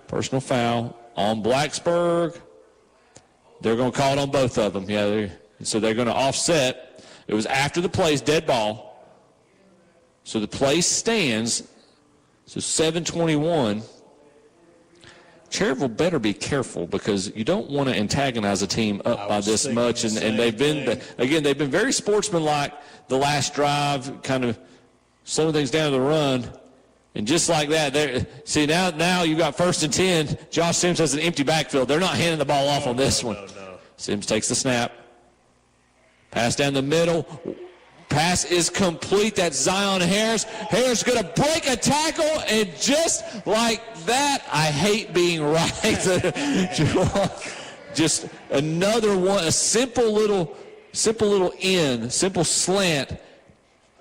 Personal foul on Blacksburg. They're going to call it on both of them. Yeah, so they're going to offset. It was after the play's dead ball. So the play stands. So 7:21. Cherryville better be careful because you don't want to antagonize a team up by this much. And they've been, again, they've been very sportsmanlike the last drive, kind of slowing things down to the run. And just like that, see, now you've got 1st and 10. Josh Sims has an empty backfield. They're not handing the ball off on this one. No. Sims takes the snap. Pass down the middle. Pass is complete. That's Zion Harris. Harris going to break a tackle, and just like that, I hate being right. Just another one, a simple little slant.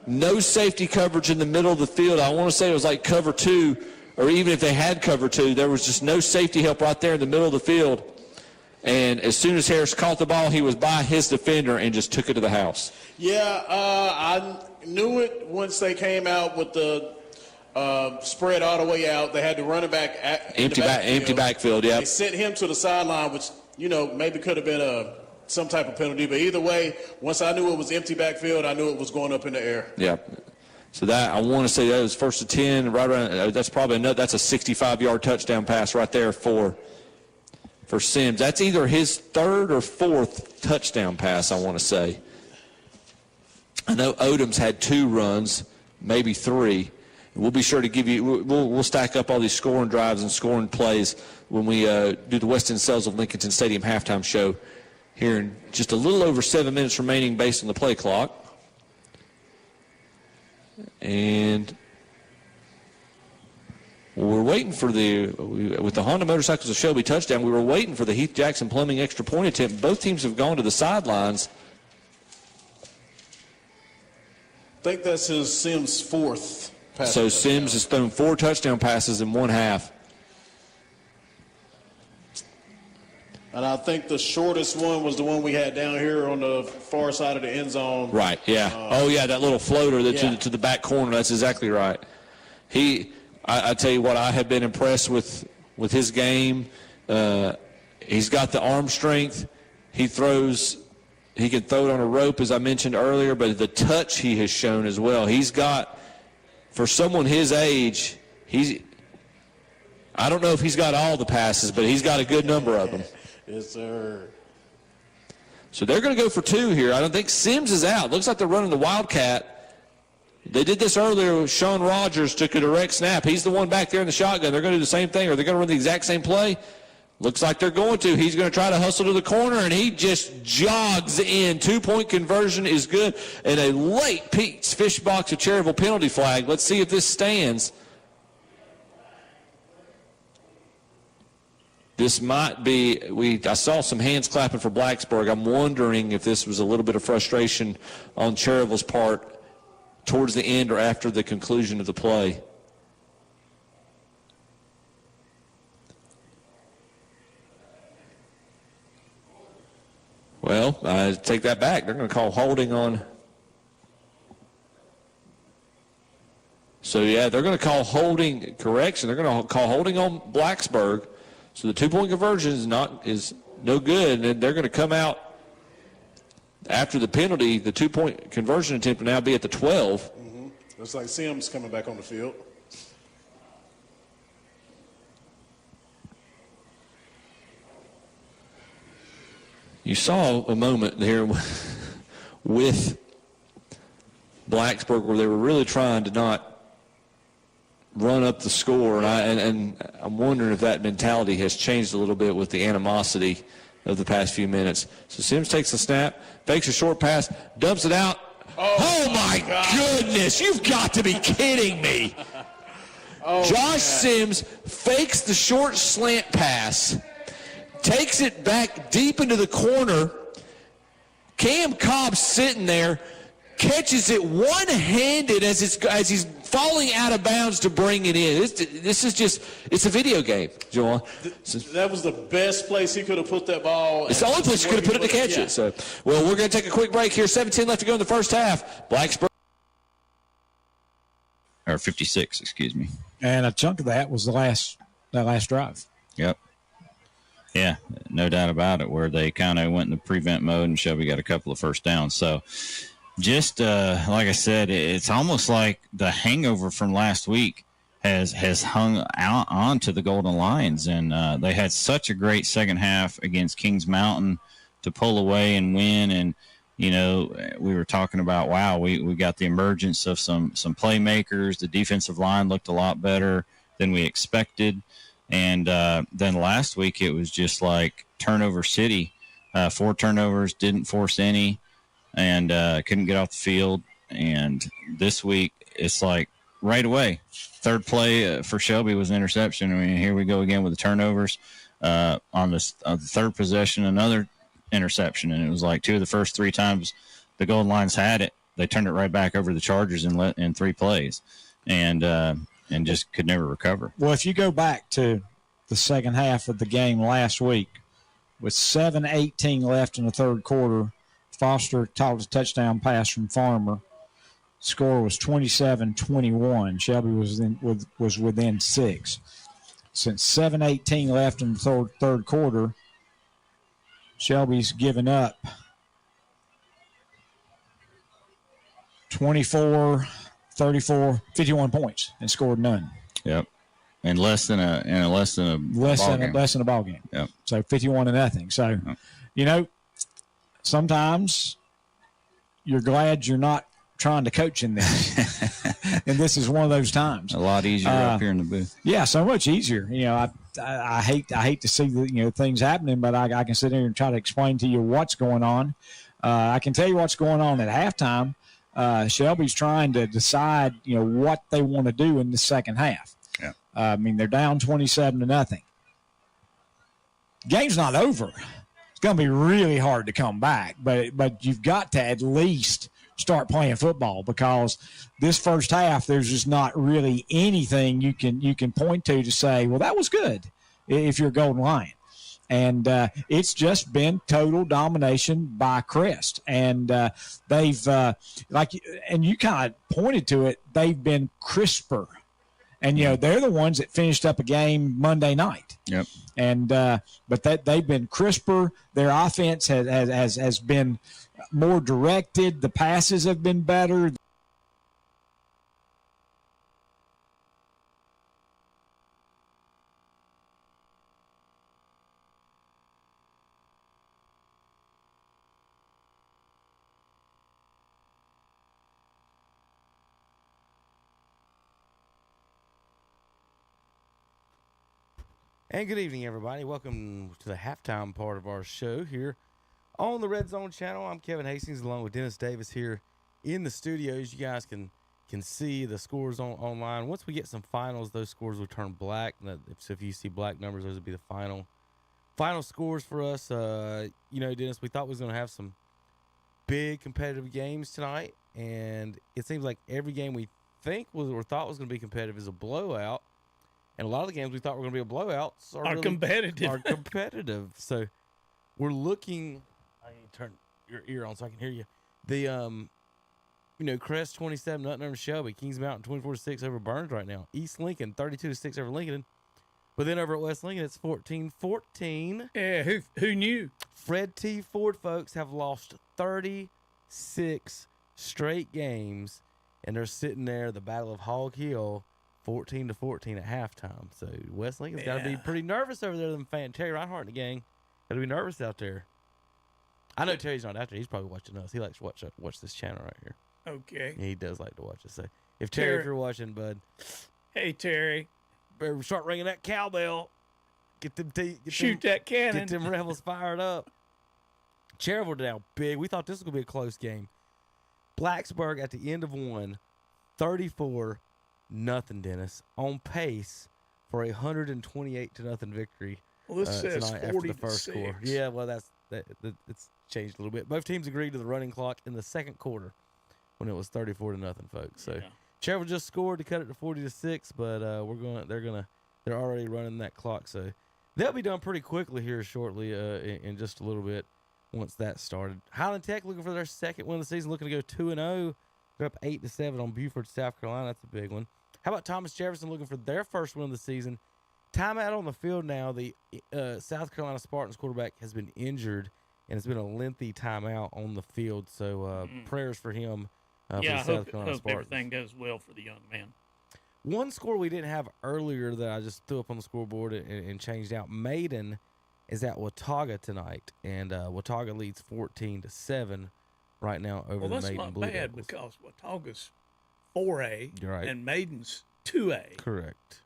No safety coverage in the middle of the field. I want to say it was like cover 2, or even if they had cover 2, there was just no safety help right there in the middle of the field. And as soon as Harris caught the ball, he was by his defender and just took it to the house. Yeah, I knew it once they came out with the spread all the way out. They had the running back empty backfield. Yeah. They sent him to the sideline, which maybe could have been some type of penalty. But either way, once I knew it was empty backfield, I knew it was going up in the air. Yeah. So that, I want to say that was first and 10, right around. That's probably that's a 65-yard touchdown pass right there for Sims. That's either his third or fourth touchdown pass, I want to say. I know Odom's had 2 runs, maybe 3. We'll be sure to give you. We'll stack up all these scoring drives and scoring plays when we do the West End Sales of Lincolnton Stadium halftime show here in just a little over 7 minutes remaining based on the play clock. And we're waiting for with the Honda Motorcycles of Shelby touchdown, we were waiting for the Heath Jackson Plumbing extra point attempt. Both teams have gone to the sidelines. I think that's his Sims' 4th pass. So Sims has thrown 4 touchdown passes in one half. And I think the shortest one was the one we had down here on the far side of the end zone. Right, yeah. That little floater to the back corner. That's exactly right. I tell you what, I have been impressed with his game. He's got the arm strength. He can throw it on a rope, as I mentioned earlier, but the touch he has shown as well. He's got, for someone his age, I don't know if he's got all the passes, but he's got a good number of them. Yes, sir. So they're going to go for 2 here. I don't think Sims is out. Looks like they're running the Wildcat. They did this earlier. Sean Rogers took a direct snap. He's the one back there in the shotgun. They're going to do the same thing. Are they going to run the exact same play? Looks like they're going to. He's going to try to hustle to the corner, and he just jogs in. 2-point conversion is good. And a late Pete's Fish Box of Cherryville penalty flag. Let's see if this stands. This might be, I saw some hands clapping for Blacksburg. I'm wondering if this was a little bit of frustration on Cherryville's part towards the end or after the conclusion of the play. Well, I take that back. They're going to call holding on. So, yeah, they're going to call holding, correction. They're going to call holding on Blacksburg. So the 2-point conversion is no good, and they're going to come out after the penalty. The 2-point conversion attempt will now be at the 12. Mm-hmm. Looks like Sims coming back on the field. You saw a moment there with Blacksburg where they were really trying to not run up the score, and I'm wondering if that mentality has changed a little bit with the animosity of the past few minutes. So Sims takes the snap, fakes a short pass, dumps it out. Oh my goodness, you've got to be kidding me. Josh Sims fakes the short slant pass, takes it back deep into the corner. Cam Cobb's sitting there, catches it one-handed as he's falling out of bounds to bring it in. This is just, it's a video game, Joel. That was the best place he could have put that ball. It's the only place you could have put it to catch it. So, well, we're going to take a quick break here. 17 left to go in the first half. Blacksburg. Or 56, excuse me. And a chunk of that was that last drive. Yep. Yeah, no doubt about it, where they kind of went in the prevent mode and Shelby got a couple of first downs. So, just like I said, it's almost like the hangover from last week has hung out onto the Golden Lions, and they had such a great second half against Kings Mountain to pull away and win. And you know, we were talking about, wow, we got the emergence of some playmakers. The defensive line looked a lot better than we expected, and then last week it was just like turnover city. 4 turnovers, didn't force any, and couldn't get off the field. And this week, it's like right away, third play for Shelby was an interception. I mean, here we go again with the turnovers. On the third possession, another interception, and it was like 2 of the first 3 times the Golden Lions had it, they turned it right back over the Chargers in 3 plays, and just could never recover. Well, if you go back to the second half of the game last week, with 7:18 left in the third quarter, Foster caught a touchdown pass from Farmer. Score was 27-21. Shelby was within 6. Since 7:18 left in the third quarter, Shelby's given up 24, 34, 51 points and scored none. Yep. And less than a ball game. Yep. So 51-0. So, you know, sometimes you're glad you're not trying to coach in this. And this is one of those times. A lot easier up here in the booth. Yeah, so much easier. You know, I hate to see the things happening, but I can sit here and try to explain to you what's going on. I can tell you what's going on at halftime. Shelby's trying to decide, what they want to do in the second half. Yeah. I mean, they're down 27-0. Game's not over. It's going to be really hard to come back, but you've got to at least start playing football, because this first half there's just not really anything you can point to say, well, that was good if you're a Golden Lion. And it's just been total domination by Crest. And they've, and you kind of pointed to it, they've been crisper. And, they're the ones that finished up a game Monday night. Yep. And but they've been crisper. Their offense has been more directed. The passes have been better. And good evening, everybody. Welcome to the halftime part of our show here on the Red Zone channel. I'm Kevin Hastings along with Dennis Davis here in the studios. You guys can see the scores online. Once we get some finals, those scores will turn black. So if you see black numbers, those will be the final scores for us. Dennis, we thought we was going to have some big competitive games tonight, and it seems like every game we think was or thought was going to be competitive is a blowout. And a lot of the games we thought were going to be a blowout are really competitive. So we're looking. I need to turn your ear on so I can hear you. The Crest 27-0 over Shelby, Kings Mountain 24-6 over Burns right now. East Lincoln 32-6 over Lincoln. But then over at West Lincoln, it's 14-14. Yeah, who knew? Fred T. Ford folks have lost 36 straight games, and they're sitting there, the Battle of Hog Hill, 14-14 at halftime. So West Lincoln's got to be pretty nervous over there. Them fan Terry Reinhardt and the gang got to be nervous out there. I know Terry's not out there. He's probably watching us. He likes to watch this channel right here. Okay. Yeah, he does like to watch us. So if Terry, if you're watching, bud, hey Terry, better start ringing that cowbell. Get them shoot that cannon. Get them rebels fired up. Cherryville down big. We thought this was gonna be a close game. Blacksburg at the end of one, 34-0, Dennis, on pace for a 128-0 victory. Well, this says tonight after the first score. Yeah, well, it's changed a little bit. Both teams agreed to the running clock in the second quarter when it was 34-0, folks. So Cherryville just scored to cut it to 40-6, but they're already running that clock. So they'll be done pretty quickly here shortly in just a little bit once that started. Highland Tech looking for their second win of the season, looking to go 2-0. They're up 8-7 on Beaufort, South Carolina. That's a big one. How about Thomas Jefferson looking for their first win of the season? Timeout on the field now. The South Carolina Spartans quarterback has been injured, and it's been a lengthy timeout on the field. So prayers for him. For the South Carolina hope Spartans. Everything goes well for the young man. One score we didn't have earlier that I just threw up on the scoreboard and changed out. Maiden is at Watauga tonight, and Watauga leads 14-7 right now over the Maiden Blue Devils. Well, that's not bad because Watauga's 4A and Maiden's 2A. Correct.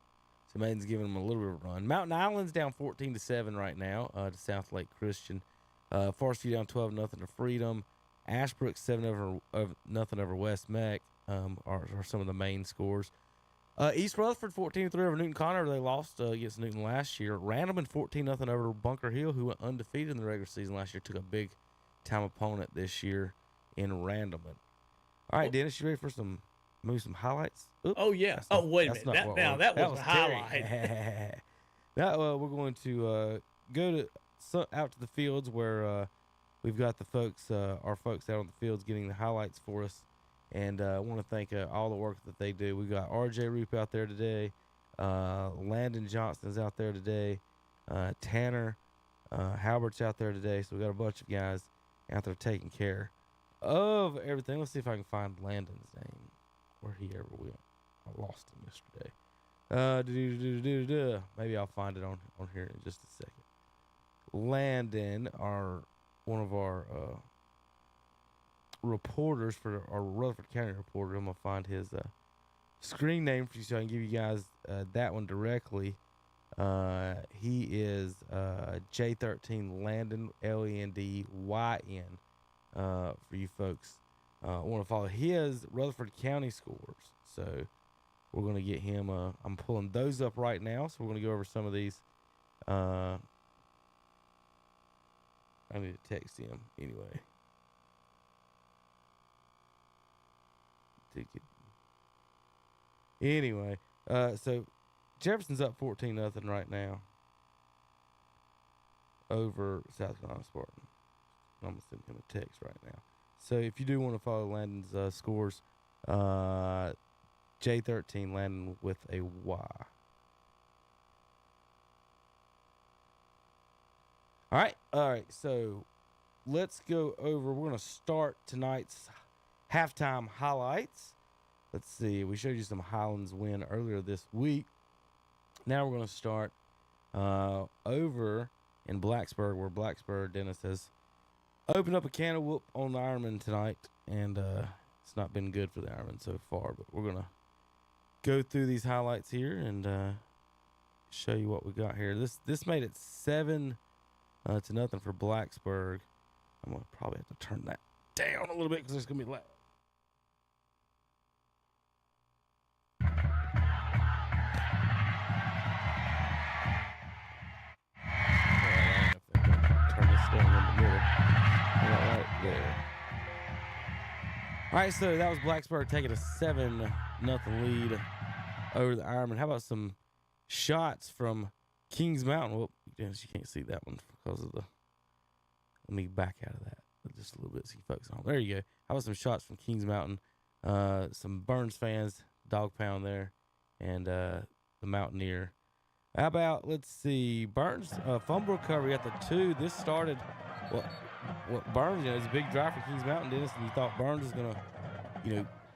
So Maiden's giving them a little bit of a run. Mountain Island's down 14-7 right now to South Lake Christian. Forest View down 12-0 to Freedom. Ashbrook 7-0 over West Meck are some of the main scores. East Rutherford 14-3 over Newton Conner. They lost against Newton last year. Randleman 14-0 over Bunker Hill, who went undefeated in the regular season last year. Took a big time opponent this year in Randleman. All right, Dennis, you ready for some highlights? Oops, wait a minute. That was a highlight. Now we're going to go out to the fields where we've got the folks, our folks out on the fields getting the highlights for us. And I want to thank all the work that they do. We've got R.J. Roop out there today. Landon Johnston is out there today. Tanner Halbert's out there today, so we got a bunch of guys out there taking care of everything. Let's see if I can find Landon's name, where he ever went. I lost him yesterday. Maybe I'll find it on here in just a second. Landon, one of our reporters for our Rutherford County reporter. I'm gonna find his screen name for you so I can give you guys that one directly. He is J13 Landon, Lendyn, for you folks. Want to follow his Rutherford County scores. So we're going to get him. I'm pulling those up right now. So we're going to go over some of these. I need to text him anyway. Anyway, so Jefferson's up 14-0 right now over South Carolina Spartan. I'm going to send him a text right now. So if you do want to follow Landon's scores, J13 Landon with a Y. All right. So let's go over. We're going to start tonight's halftime highlights. Let's see. We showed you some Highlands win earlier this week. Now we're going to start over in Blacksburg, where Blacksburg Dennis has opened up a can of whoop on the Ironman tonight, and it's not been good for the Ironman so far. But we're going to go through these highlights here and show you what we got here. This made it 7-0 for Blacksburg. I'm going to probably have to turn that down a little bit because there's going to be loud. Turn this down in the middle. Right there. All right, so that was Blacksburg taking a 7-0 lead over the Ironman. How about some shots from Kings Mountain? Well, yes, you can't see that one because of the. Let me back out of that just a little bit so you focus on. There you go. How about some shots from Kings Mountain? Some Burns fans, dog pound there, and the Mountaineer. How about, let's see, Burns fumble recovery at the 2. This started, Burns, it's a big drive for Kings Mountain, Dennis, and you thought Burns was going to,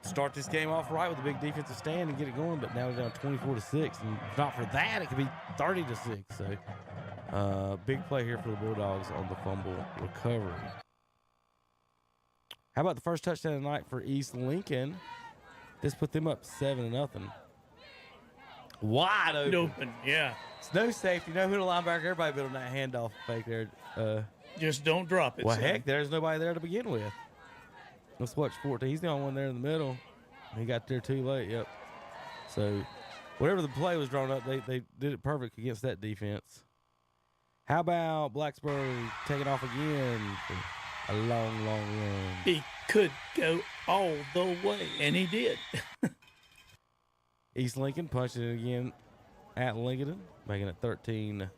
start this game off right with a big defensive stand and get it going, but now they're down 24-6, and if not for that, it could be 30-6. So, big play here for the Bulldogs on the fumble recovery. How about the first touchdown of the night for East Lincoln? This put them up 7-0. Wide open. Yeah. It's no safety, no middle linebacker. Everybody building that handoff fake there. Just don't drop it. Well, heck, there's nobody there to begin with. Let's watch 14. He's the only one there in the middle. He got there too late. Yep. So, whatever the play was drawn up, they did it perfect against that defense. How about Blacksburg taking off again for a long, long run? He could go all the way, and he did. East Lincoln punching it again at Lincoln, making it 13-0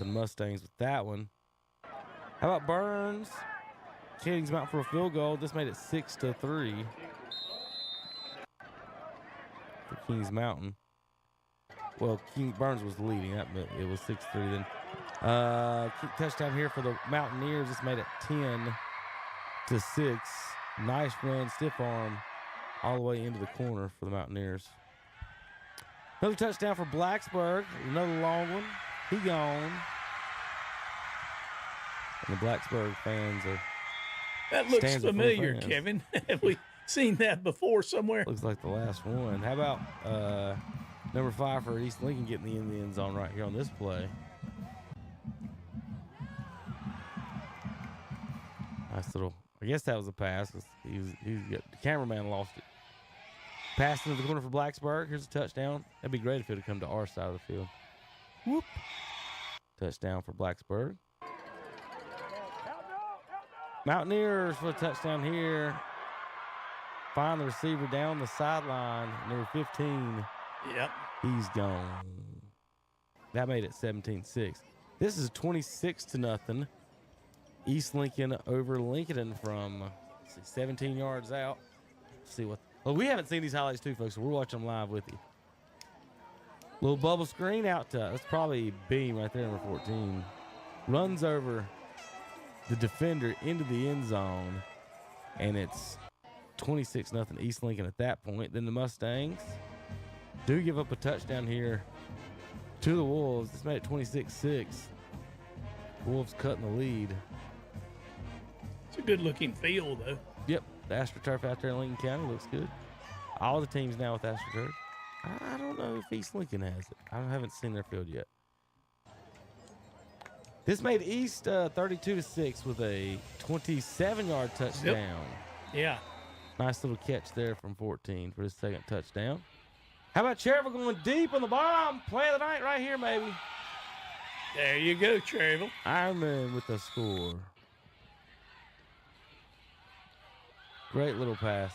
Mustangs with that one. How about Burns? Kings Mountain for a field goal. This made it 6-3 for Kings Mountain. Well, Burns was leading. It was 6-3 then. Touchdown here for the Mountaineers. This made it 10-6. Nice run, stiff arm, all the way into the corner for the Mountaineers. Another touchdown for Blacksburg. Another long one. He gone. And the Blacksburg fans are. That looks familiar, Kevin. Have we seen that before somewhere? Looks like the last one. How about number 5 for East Lincoln getting in the end zone right here on this play? Nice little. I guess that was a pass. The cameraman lost it. Pass into the corner for Blacksburg. Here's a touchdown. That'd be great if it would come to our side of the field. Whoop. Touchdown for Blacksburg. Mountaineers for a touchdown here. Find the receiver down the sideline. Number 15. Yep. He's gone. That made it 17-6. This is 26-0. East Lincoln over Lincoln from 17 yards out. Let's see what. Well, we haven't seen these highlights too, folks, so we're watching them live with you. Little bubble screen out to. That's probably Beam right there, number 14. runs over the defender into the end zone, and it's 26-0 East Lincoln at that point. Then the Mustangs do give up a touchdown here to the Wolves. It's made it 26-6. Wolves cutting the lead. It's a good-looking field, though. Yep, the AstroTurf out there in Lincoln County looks good. All the teams now with AstroTurf. I don't know if East Lincoln has it. I haven't seen their field yet. This made East 32-6 with a 27-yard touchdown. Yep. Yeah. Nice little catch there from 14 for his second touchdown. How about Cherryville going deep on the bomb? Play of the night right here, baby. There you go, Cherryville. Ironman with the score. Great little pass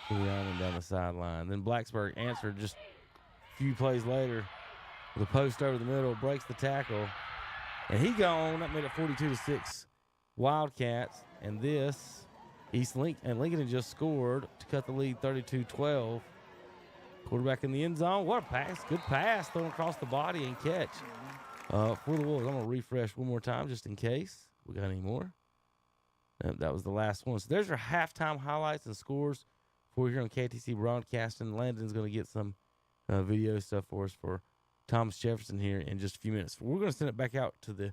to the Ironman down the sideline. Then Blacksburg answered just a few plays later with a post over the middle, breaks the tackle, and he gone. That made it 42-6 Wildcats. And this East Lincoln, and Lincoln had just scored to cut the lead 32-12. Quarterback in the end zone. What a pass. Good pass thrown across the body and catch for the Wolves. I'm going to refresh one more time just in case we got any more. That was the last one. So there's your halftime highlights and scores for here on KTC Broadcasting. Landon's going to get some video stuff for us for Thomas Jefferson here in just a few minutes. We're going to send it back out to the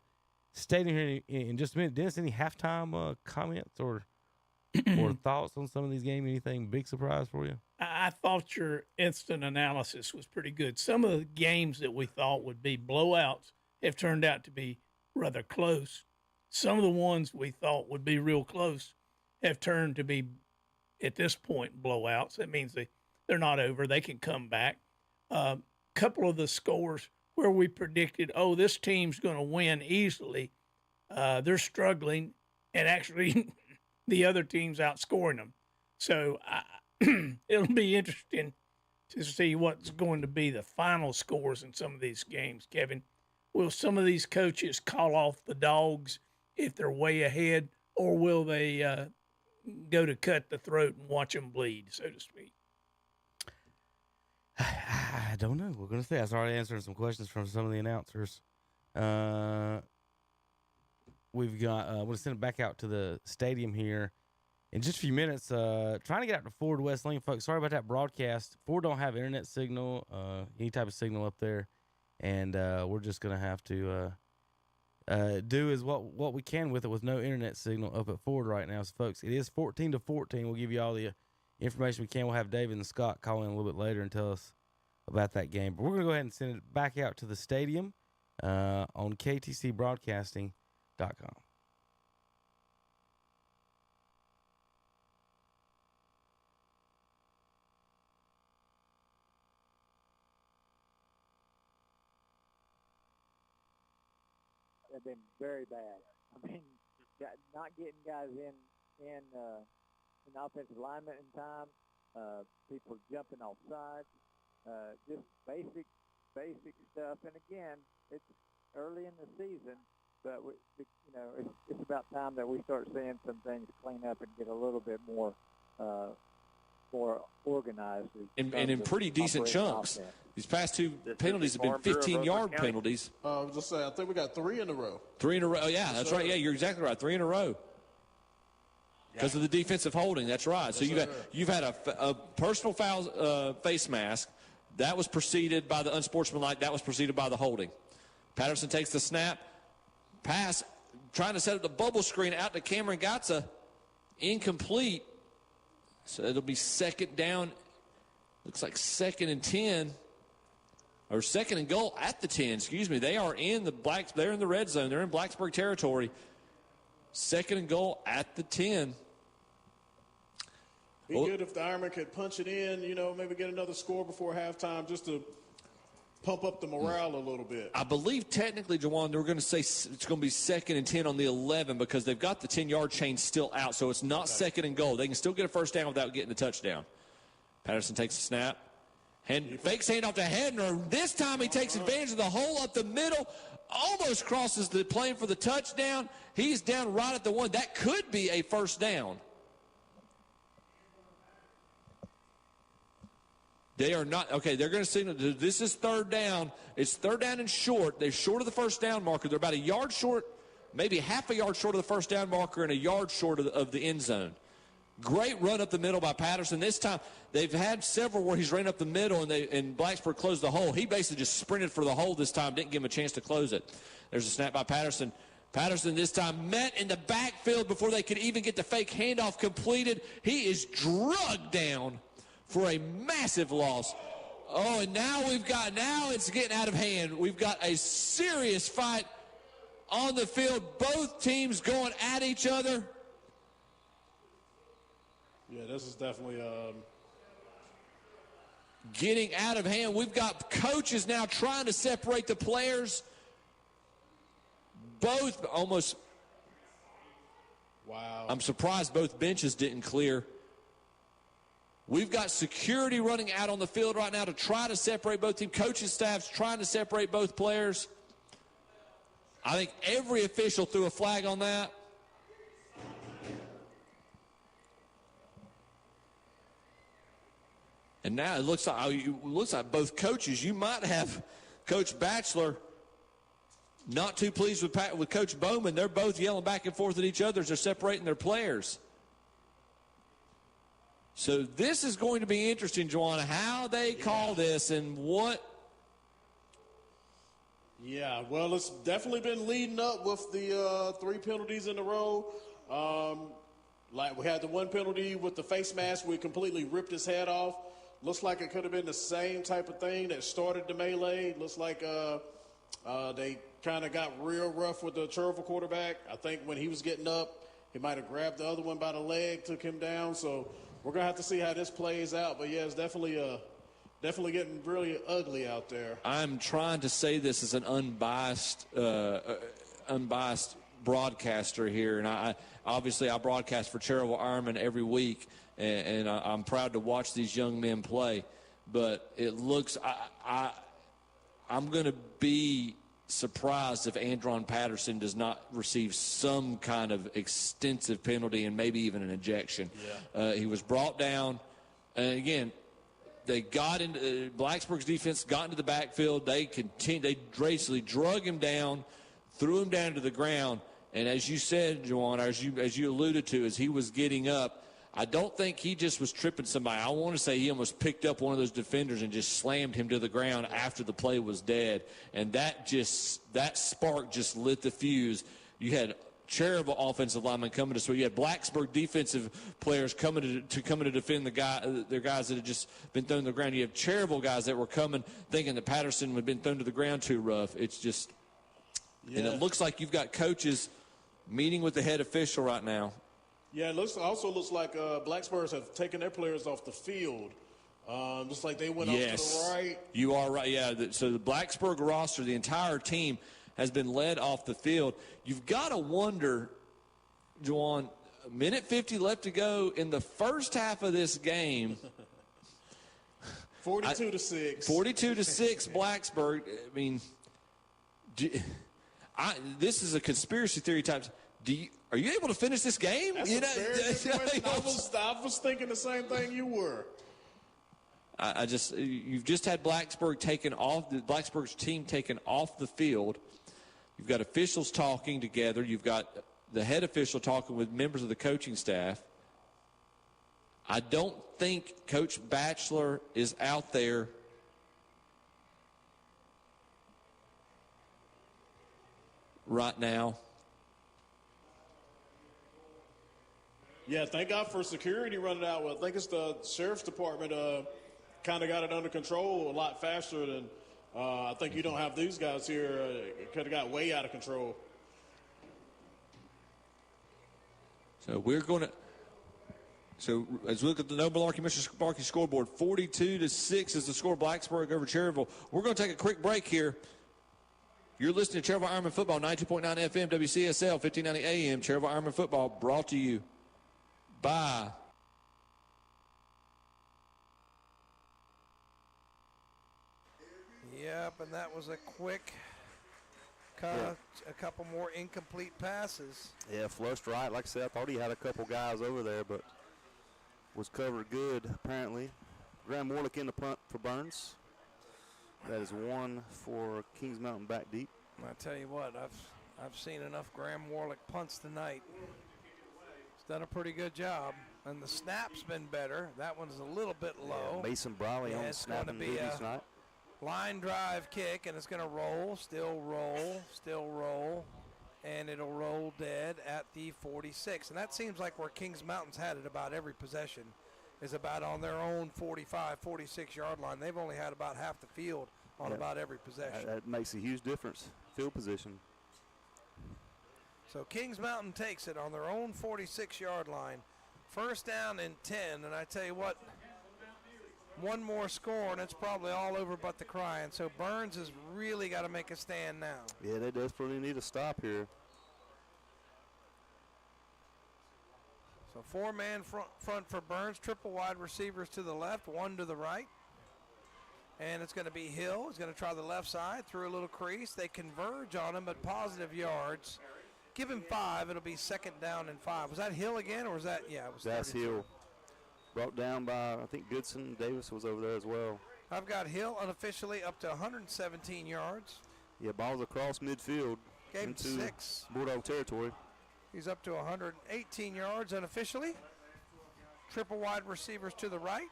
stadium here in just a minute. Dennis, any halftime comments or thoughts on some of these games? Anything big surprise for you? I thought your instant analysis was pretty good. Some of the games that we thought would be blowouts have turned out to be rather close. Some of the ones we thought would be real close have turned to be, at this point, blowouts. That means they're not over. They can come back. Couple of the scores where we predicted, this team's going to win easily, they're struggling, and actually the other team's outscoring them. So it'll be interesting to see what's going to be the final scores in some of these games, Kevin. Will some of these coaches call off the dogs if they're way ahead, or will they go to cut the throat and watch them bleed, so to speak? I don't know. We're going to see. I started answering some questions from some of the announcers. We've got, I'm going to send it back out to the stadium here in just a few minutes. Trying to get out to Ford West Lincoln, folks. Sorry about that broadcast. Ford don't have internet signal, any type of signal up there. And we're just going to have to do is what we can with it with no internet signal up at Ford right now. So, folks, it is 14-14. We'll give you all the information we can. We'll have David and Scott call in a little bit later and tell us about that game. But we're going to go ahead and send it back out to the stadium on KTCBroadcasting.com. Have been very bad. I mean, not getting guys in offensive alignment in time, people jumping off sides, just basic stuff. And again, it's early in the season, but it's about time that we start seeing some things clean up and get a little bit more organized. And in pretty decent chunks. Offense. These past two penalties have been 15-yard penalties. I was just saying, I think we got 3 in a row. 3 in a row. Yeah, that's right. Yeah, you're exactly right. 3 in a row. Because of the defensive holding. That's right. So you've had a personal foul face mask. That was preceded by the unsportsmanlike. That was preceded by the holding. Patterson takes the snap. Pass. Trying to set up the bubble screen out to Cameron Gatza. Incomplete. So it'll be second down. Looks like 2nd and 10. Or 2nd and goal at the 10. Excuse me. They are in they're in the red zone. They're in Blacksburg territory. 2nd and goal at the 10. Be good if the Ironman could punch it in, maybe get another score before halftime just to pump up the morale a little bit. I believe technically, Jawan, they're going to say it's going to be 2nd and 10 on the 11 because they've got the 10-yard chain still out, so it's not 2nd and goal. They can still get a first down without getting the touchdown. Patterson takes the snap. Fakes handoff to Hedner. This time he takes advantage of the hole up the middle. Almost crosses the plane for the touchdown. He's down right at the 1. That could be a first down. They are not. Okay, they're going to signal. This is third down. It's third down and short. They're short of the first down marker. They're about a yard short, maybe half a yard short of the first down marker and a yard short of the end zone. Great run up the middle by Patterson. This time, they've had several where he's ran up the middle and Blacksburg closed the hole. He basically just sprinted for the hole this time, didn't give him a chance to close it. There's a snap by Patterson. Patterson this time met in the backfield before they could even get the fake handoff completed. He is drugged down for a massive loss. Oh, and now it's getting out of hand. We've got a serious fight on the field. Both teams going at each other. Yeah, this is definitely getting out of hand. We've got coaches now trying to separate the players. Both almost. Wow. I'm surprised both benches didn't clear. We've got security running out on the field right now to try to separate both teams. Coaching staffs trying to separate both players. I think every official threw a flag on that. And now it looks like both coaches. You might have Coach Batchelor not too pleased with Coach Bowman. They're both yelling back and forth at each other as they're separating their players. So this is going to be interesting, Joanna, how they call this and what. Yeah, well, it's definitely been leading up with the 3 penalties in a row. Like we had the 1 penalty with the face mask where he completely ripped his head off. Looks like it could have been the same type of thing that started the melee. Looks like they kind of got real rough with the Cherville quarterback. I think when he was getting up, he might have grabbed the other one by the leg, took him down. So we're going to have to see how this plays out. But, yeah, it's definitely getting really ugly out there. I'm trying to say this as an unbiased broadcaster here. And I broadcast for Cherville Ironman every week. And I'm proud to watch these young men play. But it looks I'm going to be surprised if Andron Patterson does not receive some kind of extensive penalty and maybe even an ejection. Yeah. He was brought down. And, again, they got into Blacksburg's defense, got into the backfield. They basically drug him down, threw him down to the ground. And as you said, Joanna, as you alluded to, as he was getting up, I don't think he just was tripping somebody. I want to say he almost picked up one of those defenders and just slammed him to the ground after the play was dead. And that spark just lit the fuse. You had Cherville offensive linemen coming to swing. You had Blacksburg defensive players coming to defend their guys that had just been thrown to the ground. You have Cherville guys that were coming thinking that Patterson had been thrown to the ground too rough. It's just, and it looks like you've got coaches meeting with the head official right now. Yeah, it also looks like Blacksburg have taken their players off the field. Just like they went off to the right. You are right, yeah. So the Blacksburg roster, the entire team, has been led off the field. You've got to wonder, Juwan, a minute 50 left to go in the first half of this game. 42-6. 42-6, Blacksburg. I mean, this is a conspiracy theory type. Are you able to finish this game? That's a very good question. I was thinking the same thing you were. You've just had Blacksburg's team taken off the field. You've got officials talking together. You've got the head official talking with members of the coaching staff. I don't think Coach Batchelor is out there right now. Yeah, thank God for security running out. Well, I think it's the sheriff's department kind of got it under control a lot faster than I think you don't have these guys here. It could have got way out of control. So as we look at the Noble Malarkey Mr. Sparky scoreboard, 42-6 is the score. Blacksburg over Cherville. We're going to take a quick break here. You're listening to Cherville Ironman Football, 92.9 FM, WCSL, 1590 AM. Cherville Ironman Football brought to you by Yep, and that was a quick cut, a couple more incomplete passes. Yeah, flushed right. Like I said, I thought he had a couple guys over there, but was covered good, apparently. Graham Warlick in the punt for Burns. That is one for Kings Mountain back deep. I tell you what, I've seen enough Graham Warlick punts tonight. He's done a pretty good job, and the snap's been better. That one's a little bit low. Yeah, Mason Briley on the snap and duties tonight. Line drive kick, and it's going to roll, still roll, and it'll roll dead at the 46. And that seems like where Kings Mountain's had it about every possession, is about on their own 45, 46-yard line. They've only had about half the field on about every possession. That makes a huge difference, field position. So Kings Mountain takes it on their own 46-yard line. First down and 10, and I tell you what, one more score, and it's probably all over but the crying. So Burns has really got to make a stand now. Yeah, they desperately need a stop here. So four-man front for Burns, triple wide receivers to the left, one to the right. And it's going to be Hill. He's going to try the left side, through a little crease. They converge on him, but positive yards. Give him 5. It'll be second down and 5. Was that Hill again, or was that, yeah, it was That's 32. Hill. Brought down by, I think Goodson. Davis was over there as well. I've got Hill unofficially up to 117 yards. Yeah, ball's across midfield Gave him into 6. Bulldog territory. He's up to 118 yards unofficially. Triple wide receivers to the right.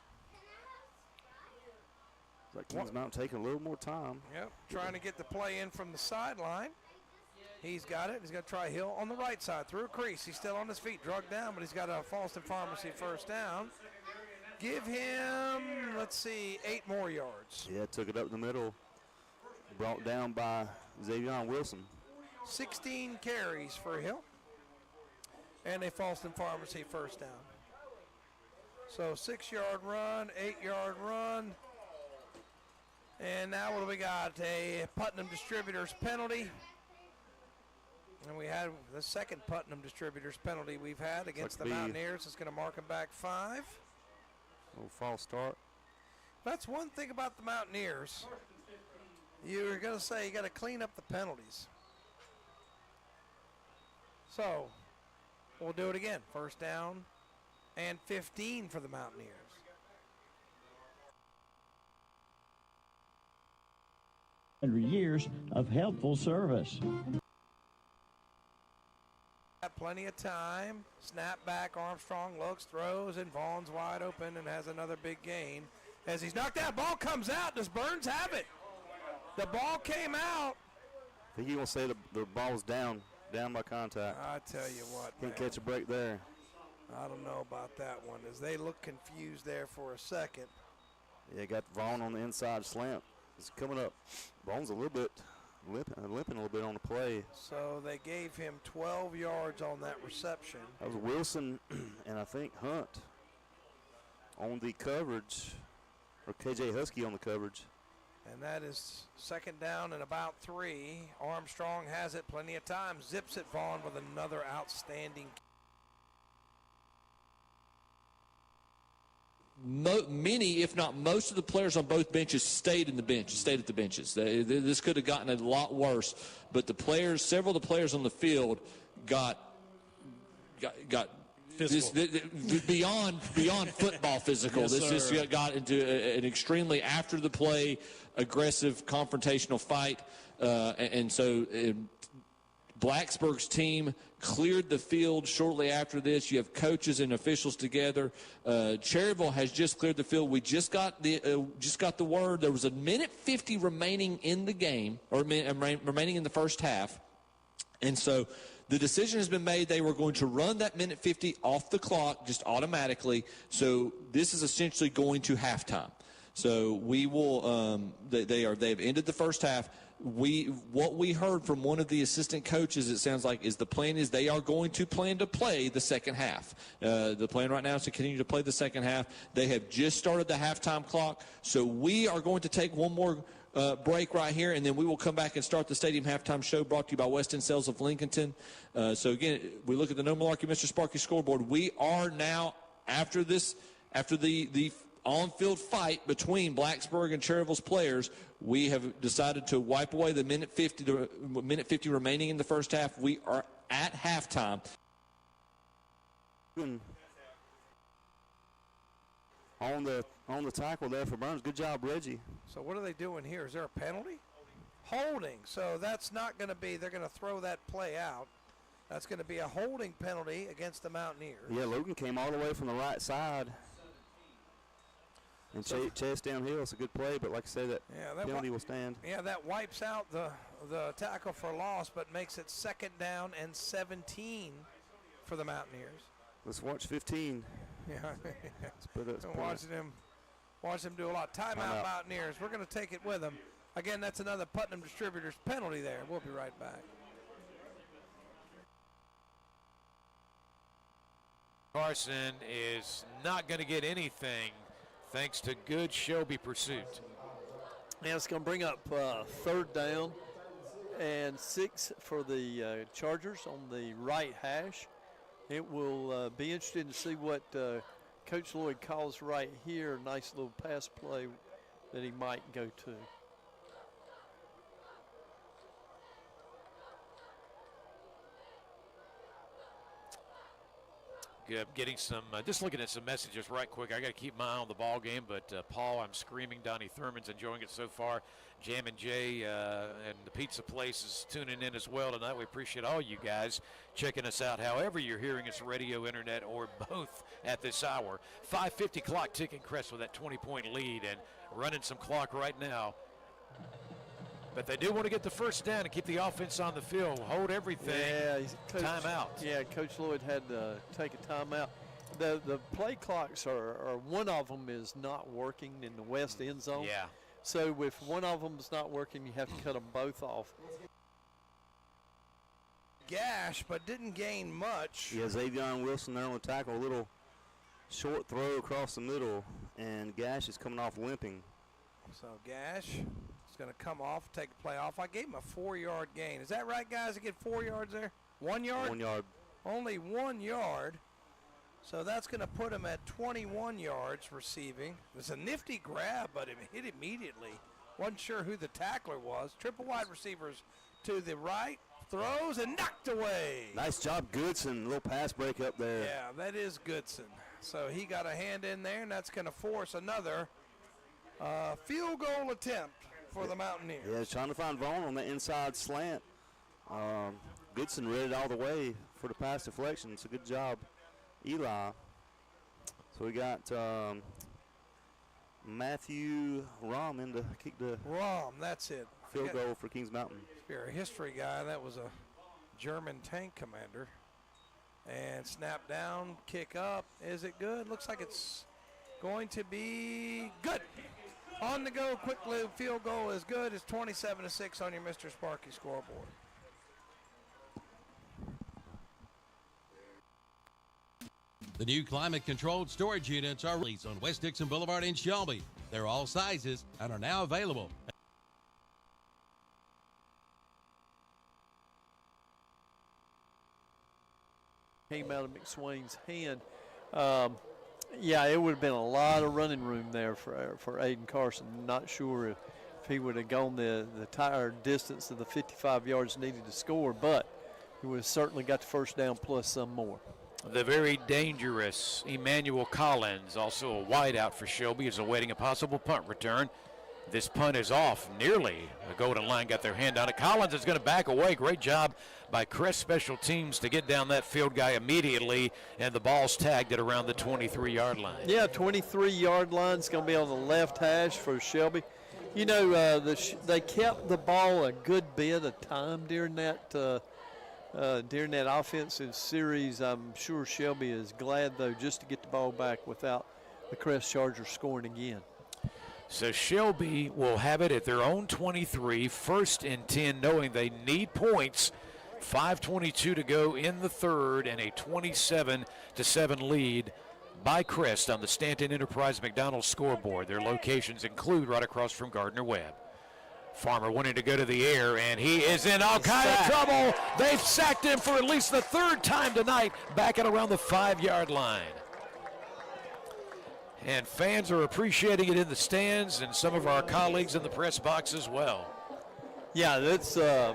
It's like Kings Mountain taking a little more time. Yep, trying to get the play in from the sideline. He's got it. He's going to try Hill on the right side through a crease. He's still on his feet, drugged down, but he's got a Falston Pharmacy first down. Give him, let's see, 8 more yards. Yeah, took it up the middle. Brought down by Xavion Wilson. 16 carries for Hill. And a Falston Pharmacy first down. So 6-yard run, 8-yard run. And now what do we got? A Putnam Distributors penalty. And we had the second Putnam Distributors penalty we've had against the Mountaineers. It's going to mark them back 5. Little false start. That's one thing about the Mountaineers. You're going to say you got to clean up the penalties. So we'll do it again. First down and 15 for the Mountaineers. Years of helpful service. Plenty of time. Snap back. Armstrong looks, throws, and Vaughn's wide open and has another big gain. As he's knocked out, ball comes out. Does Burns have it? The ball came out. I think you're going to say the ball was down by contact. I tell you what, Can't man. catch a break there. I don't know about that one, as they look confused there for a second. Yeah, got Vaughn on the inside slant. It's coming up. Vaughn's a little bit limping a little bit on the play. So they gave him 12 yards on that reception. That was Wilson and I think Hunt on the coverage, or KJ Husky on the coverage. And that is second down and about 3. Armstrong has it plenty of time. Zips it Vaughn with another outstanding. Many, if not most of the players on both benches stayed at the benches. This could have gotten a lot worse, but several of the players on the field got this, beyond football physical. Yes, this just got into an extremely after the play aggressive confrontational fight, and so Blacksburg's team cleared the field shortly after this. You have coaches and officials together. Cherryville has just cleared the field. We just got the word. There was a minute 50 remaining in the game, or remaining in the first half, and so the decision has been made. They were going to run that minute 50 off the clock just automatically. So this is essentially going to halftime. So we will. They've ended the first half. What we heard from one of the assistant coaches, it sounds like, is the plan is they are going to plan to play the second half. The plan right now is to continue to play the second half. They have just started the halftime clock, so we are going to take one more break right here, and then we will come back and start the Stadium Halftime Show, brought to you by West End Sales of Lincolnton. So again, we look at the No Malarkey Mr. Sparky scoreboard. We are now, after the on-field fight between Blacksburg and Cherryville's players, we have decided to wipe away the minute 50 remaining in the first half. We are at halftime. on the tackle there for Burns. Good job, Reggie. So what are they doing here? Is there a penalty? Holding. So that's not going to be, they're going to throw that play out. That's going to be a holding penalty against the Mountaineers. Yeah, Logan came all the way from the right side and chased downhill. It's a good play, but like I said, that penalty will stand. Yeah, that wipes out the tackle for loss, but makes it 2nd down and 17 for the Mountaineers. Let's watch 15. Yeah, Let's watch them do a lot. Timeout, Mountaineers. We're going to take it with them. Again, that's another Putnam Distributors penalty there. We'll be right back. Carson is not going to get anything thanks to good Shelby pursuit. Now it's going to bring up 3rd down and 6 for the Chargers on the right hash. It will be interesting to see what Coach Lloyd calls right here. Nice little pass play that he might go to. Getting some, just looking at some messages right quick. I got to keep my eye on the ball game, but Paul, I'm screaming. Donnie Thurman's enjoying it so far. Jam and Jay and the pizza place is tuning in as well tonight. We appreciate all you guys checking us out, however you're hearing us, radio, internet, or both at this hour. 5:50 clock ticking. Crest with that 20-point lead and running some clock right now. But they do want to get the first down and keep the offense on the field, hold everything. Yeah, timeout. Yeah, Coach Lloyd had to take a timeout. The play clocks are one of them is not working in the west end zone. Yeah. So if one of them is not working, you have to cut them both off. Gash, but didn't gain much. Yeah, Xavion Wilson there on the tackle, a little short throw across the middle, and Gash is coming off limping. So Gash is going to come off, take the play off. I gave him a 4-yard gain. Is that right, guys? To get 4 yards there? 1 yard? 1 yard. Only 1 yard. So that's going to put him at 21 yards receiving. It was a nifty grab, but it hit immediately. Wasn't sure who the tackler was. Triple wide receivers to the right. Throws and knocked away. Nice job, Goodson. Little pass break up there. Yeah, that is Goodson. So he got a hand in there, and that's going to force another field goal attempt for the Mountaineers. Yeah, trying to find Vaughn on the inside slant. Goodson read it all the way for the pass deflection. It's a good job, Eli. So we got Matthew Rom in to kick the that's it. Field goal for Kings Mountain. If you're a history guy, that was a German tank commander. And snap down, kick up. Is it good? Looks like it's going to be good. On the go, quick field goal is good. It's 27-6 on your Mr. Sparky scoreboard. The new climate-controlled storage units are released on West Dixon Boulevard in Shelby. They're all sizes and are now available. Came out of McSwain's hand. Yeah, it would have been a lot of running room there for Aiden Carson. Not sure if he would have gone the entire distance of the 55 yards needed to score, but he would have certainly got the first down plus some more. The very dangerous Emmanuel Collins, also a wideout for Shelby, is awaiting a possible punt return. This punt is off nearly. The Golden Line got their hand on it. Collins is going to back away. Great job by Crest Special Teams to get down that field guy immediately, and the ball's tagged at around the 23-yard line. Yeah, 23-yard line is going to be on the left hash for Shelby. You know, they kept the ball a good bit of time during that offensive series. I'm sure Shelby is glad, though, just to get the ball back without the Crest Chargers scoring again. So Shelby will have it at their own 23, 1st and 10, knowing they need points. 5:22 to go in the third, and a 27-7 lead by Crest on the Stanton Enterprise McDonald scoreboard. Their locations include right across from Gardner Webb. Farmer wanting to go to the air, and he is in all kind of trouble. They've sacked him for at least the 3rd time tonight, back at around the 5-yard line. And fans are appreciating it in the stands, and some of our colleagues in the press box as well. Yeah, that's a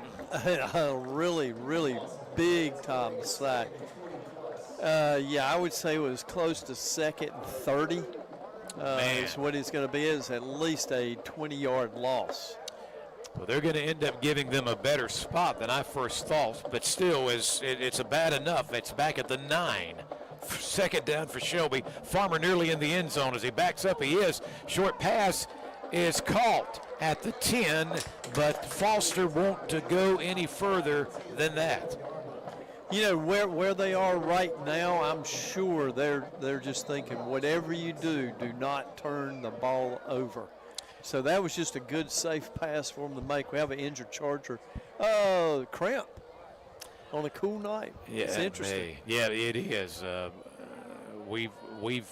really, really big time sack. Yeah, I would say it was close to 2nd and 30 is what it's going to be, is at least a 20-yard loss. Well, they're going to end up giving them a better spot than I first thought, but still, it's a bad enough. It's back at the 9. Second down for Shelby. Farmer nearly in the end zone as he backs up. He is. Short pass is caught at the 10, but Foster won't to go any further than that. You know, where they are right now, I'm sure they're just thinking, whatever you do not turn the ball over. So that was just a good, safe pass for them to make. We have an injured Charger. Cramp on a cool night. Yeah, it's interesting. Yeah, it is. We've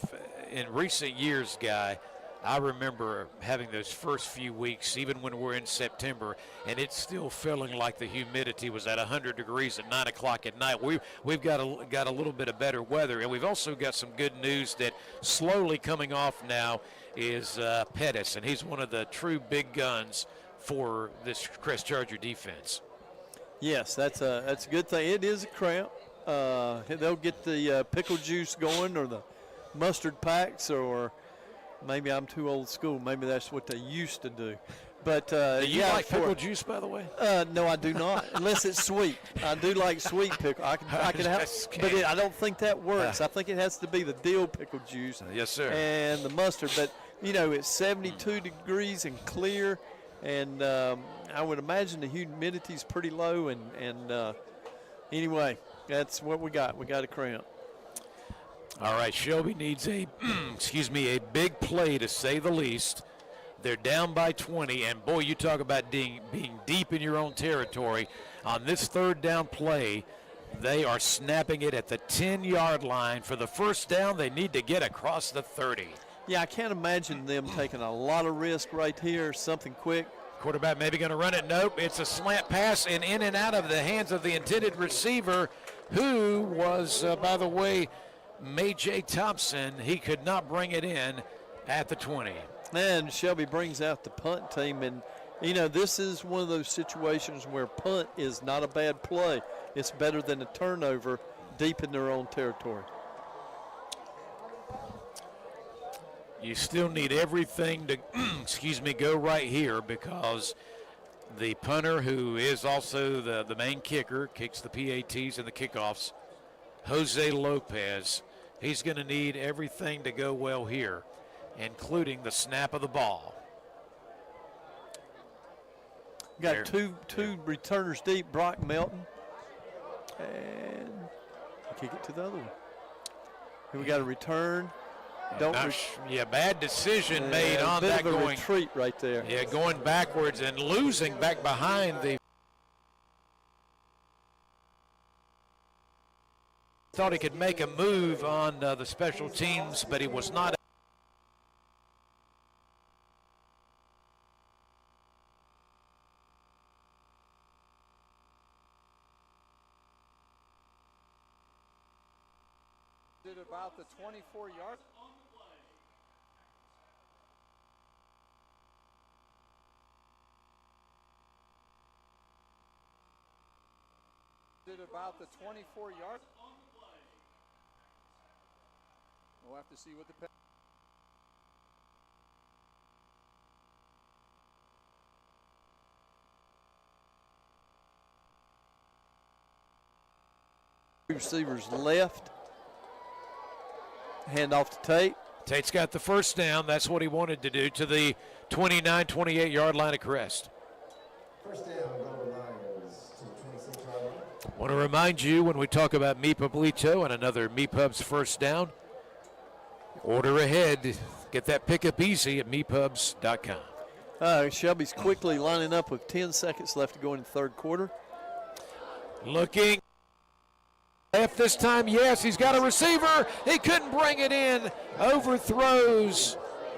in recent years, Guy, I remember having those first few weeks, even when we're in September, and it's still feeling like the humidity was at 100 degrees at 9 o'clock at night. We've got a little bit of better weather, and we've also got some good news that slowly coming off now is Pettis, and he's one of the true big guns for this Crest Charger defense. Yes, that's a good thing. It is a cramp. They'll get the pickle juice going, or the mustard packs, or maybe I'm too old school. Maybe that's what they used to do. But do you like pickle juice, by the way? No, I do not, unless it's sweet. I do like sweet pickle. I can have, but I don't think that works. I think it has to be the dill pickle juice. Yes, sir. And the mustard. But you know, it's 72 degrees and clear, and I would imagine the humidity's pretty low. And anyway, that's what we got. We got a cramp. All right, Shelby needs a big play, to say the least. They're down by 20, and boy, you talk about being deep in your own territory. On this third down play, they are snapping it at the 10-yard line. For the first down, they need to get across the 30. Yeah, I can't imagine them taking a lot of risk right here, something quick. Quarterback maybe going to run it. Nope, it's a slant pass, and in and out of the hands of the intended receiver, who was, by the way, J. Thompson. He could not bring it in at the 20. And Shelby brings out the punt team, and you know, this is one of those situations where punt is not a bad play. It's better than a turnover deep in their own territory. You still need everything to go right here, because the punter, who is also the main kicker, kicks the PATs and the kickoffs, Jose Lopez, he's going to need everything to go well here, including the snap of the ball. Got two returners deep, Brock Melton, and kick it to the other one. Here we got a return. Bad decision made on that, going retreat right there. Yeah, going backwards and losing back behind the. Thought he could make a move on the special teams, but he was not. Did about the 24-yard. Did about the 24-yard. We'll have to see what the receivers left. Hand off to Tate. Tate's got the first down. That's what he wanted to do, to the 29, 28-yard line of Crest. First down, goal Lions to the 26-yard line. Want to remind you, when we talk about MEPUB Lito and another MEPUB's first down, order ahead. Get that pickup easy at MEPUBs.com. Shelby's quickly lining up with 10 seconds left to go in the third quarter. Looking left this time, yes, he's got a receiver. He couldn't bring it in. Second.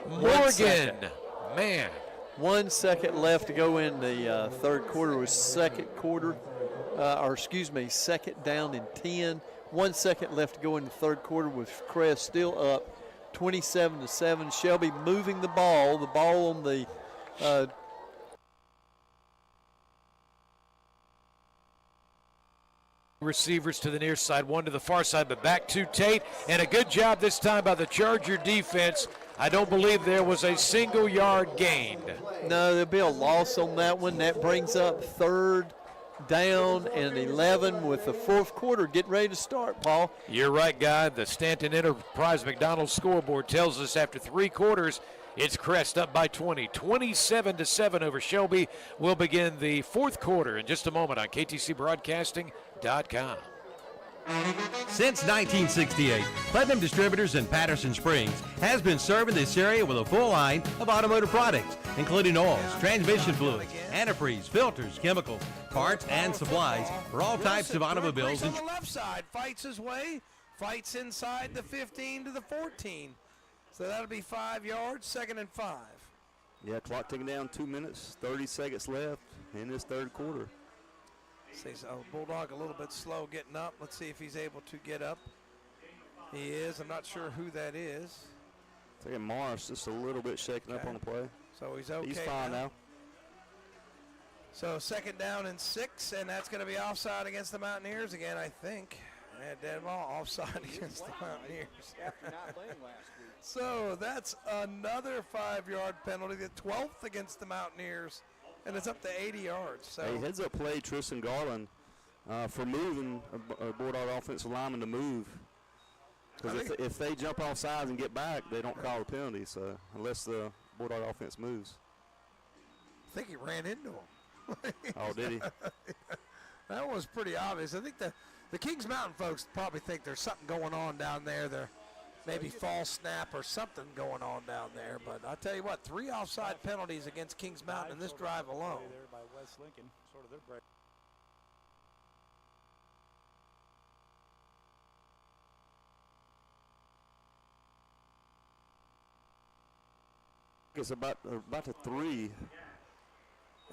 Morgan. Man. 1 second left to go in the third quarter. Was second down and 10. 1 second left to go in the third quarter with Crest still up 27-7. Shelby moving the ball. The ball on the receivers to the near side, one to the far side, but back to Tate, and a good job this time by the Charger defense I don't believe there was a single yard gained. No, there'll be a loss on that one. That brings up third down and 11 with the fourth quarter getting ready to start, Paul. You're right, Guy. The Stanton Enterprise McDonald scoreboard tells us after 3 quarters, it's Crest up by 20, 27-7 over Shelby. We'll begin the fourth quarter in just a moment on KTCBroadcasting.com. Since 1968, Putnam Distributors in Patterson Springs has been serving this area with a full line of automotive products, including oils, transmission fluids, antifreeze, filters, chemicals, parts, and supplies for all types of automobiles. On the left side, fights his way, fights inside the 15 to the 14. So that'll be 5 yards, 2nd and 5. Yeah, clock ticking down, 2 minutes, 30 seconds left in this third quarter. See, so Bulldog a little bit slow getting up. Let's see if he's able to get up. He is. I'm not sure who that is. I think Morris just a little bit shaken up on the play. So he's okay. He's fine now. So 2nd down and 6, and that's going to be offside against the Mountaineers again, I think. And dead ball offside against the Mountaineers. After not playing last week. So that's another 5-yard penalty, the 12th against the Mountaineers. And it's up to 80 yards. So hey, heads up play, Tristan Garland, for moving a Bulldog offensive lineman to move. Because if they jump off sides and get back, they don't call a penalty. So unless the Bulldog offense moves. I think he ran into him. Oh, did he? That was pretty obvious. I think the Kings Mountain folks probably think there's something going on down there. They're maybe false snap or something going on down there. But I'll tell you what, 3 offside penalties against Kings Mountain in this drive alone. There by West Lincoln, sort of their break. It's about to 3.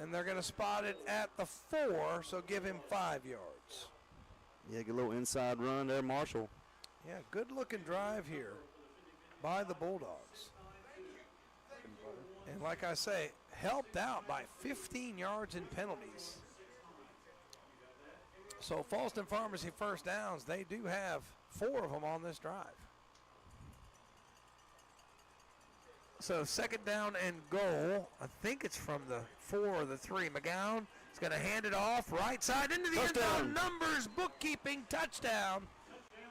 And they're going to spot it at the 4, so give him 5 yards. Yeah, get a little inside run there, Marshall. Yeah, good-looking drive here by the Bulldogs. And like I say, helped out by 15 yards in penalties. So Falston Pharmacy first downs, they do have 4 of them on this drive. So 2nd down and goal. I think it's from the 4 or the 3. McGowan is going to hand it off right side into the end zone. Numbers, bookkeeping, touchdown.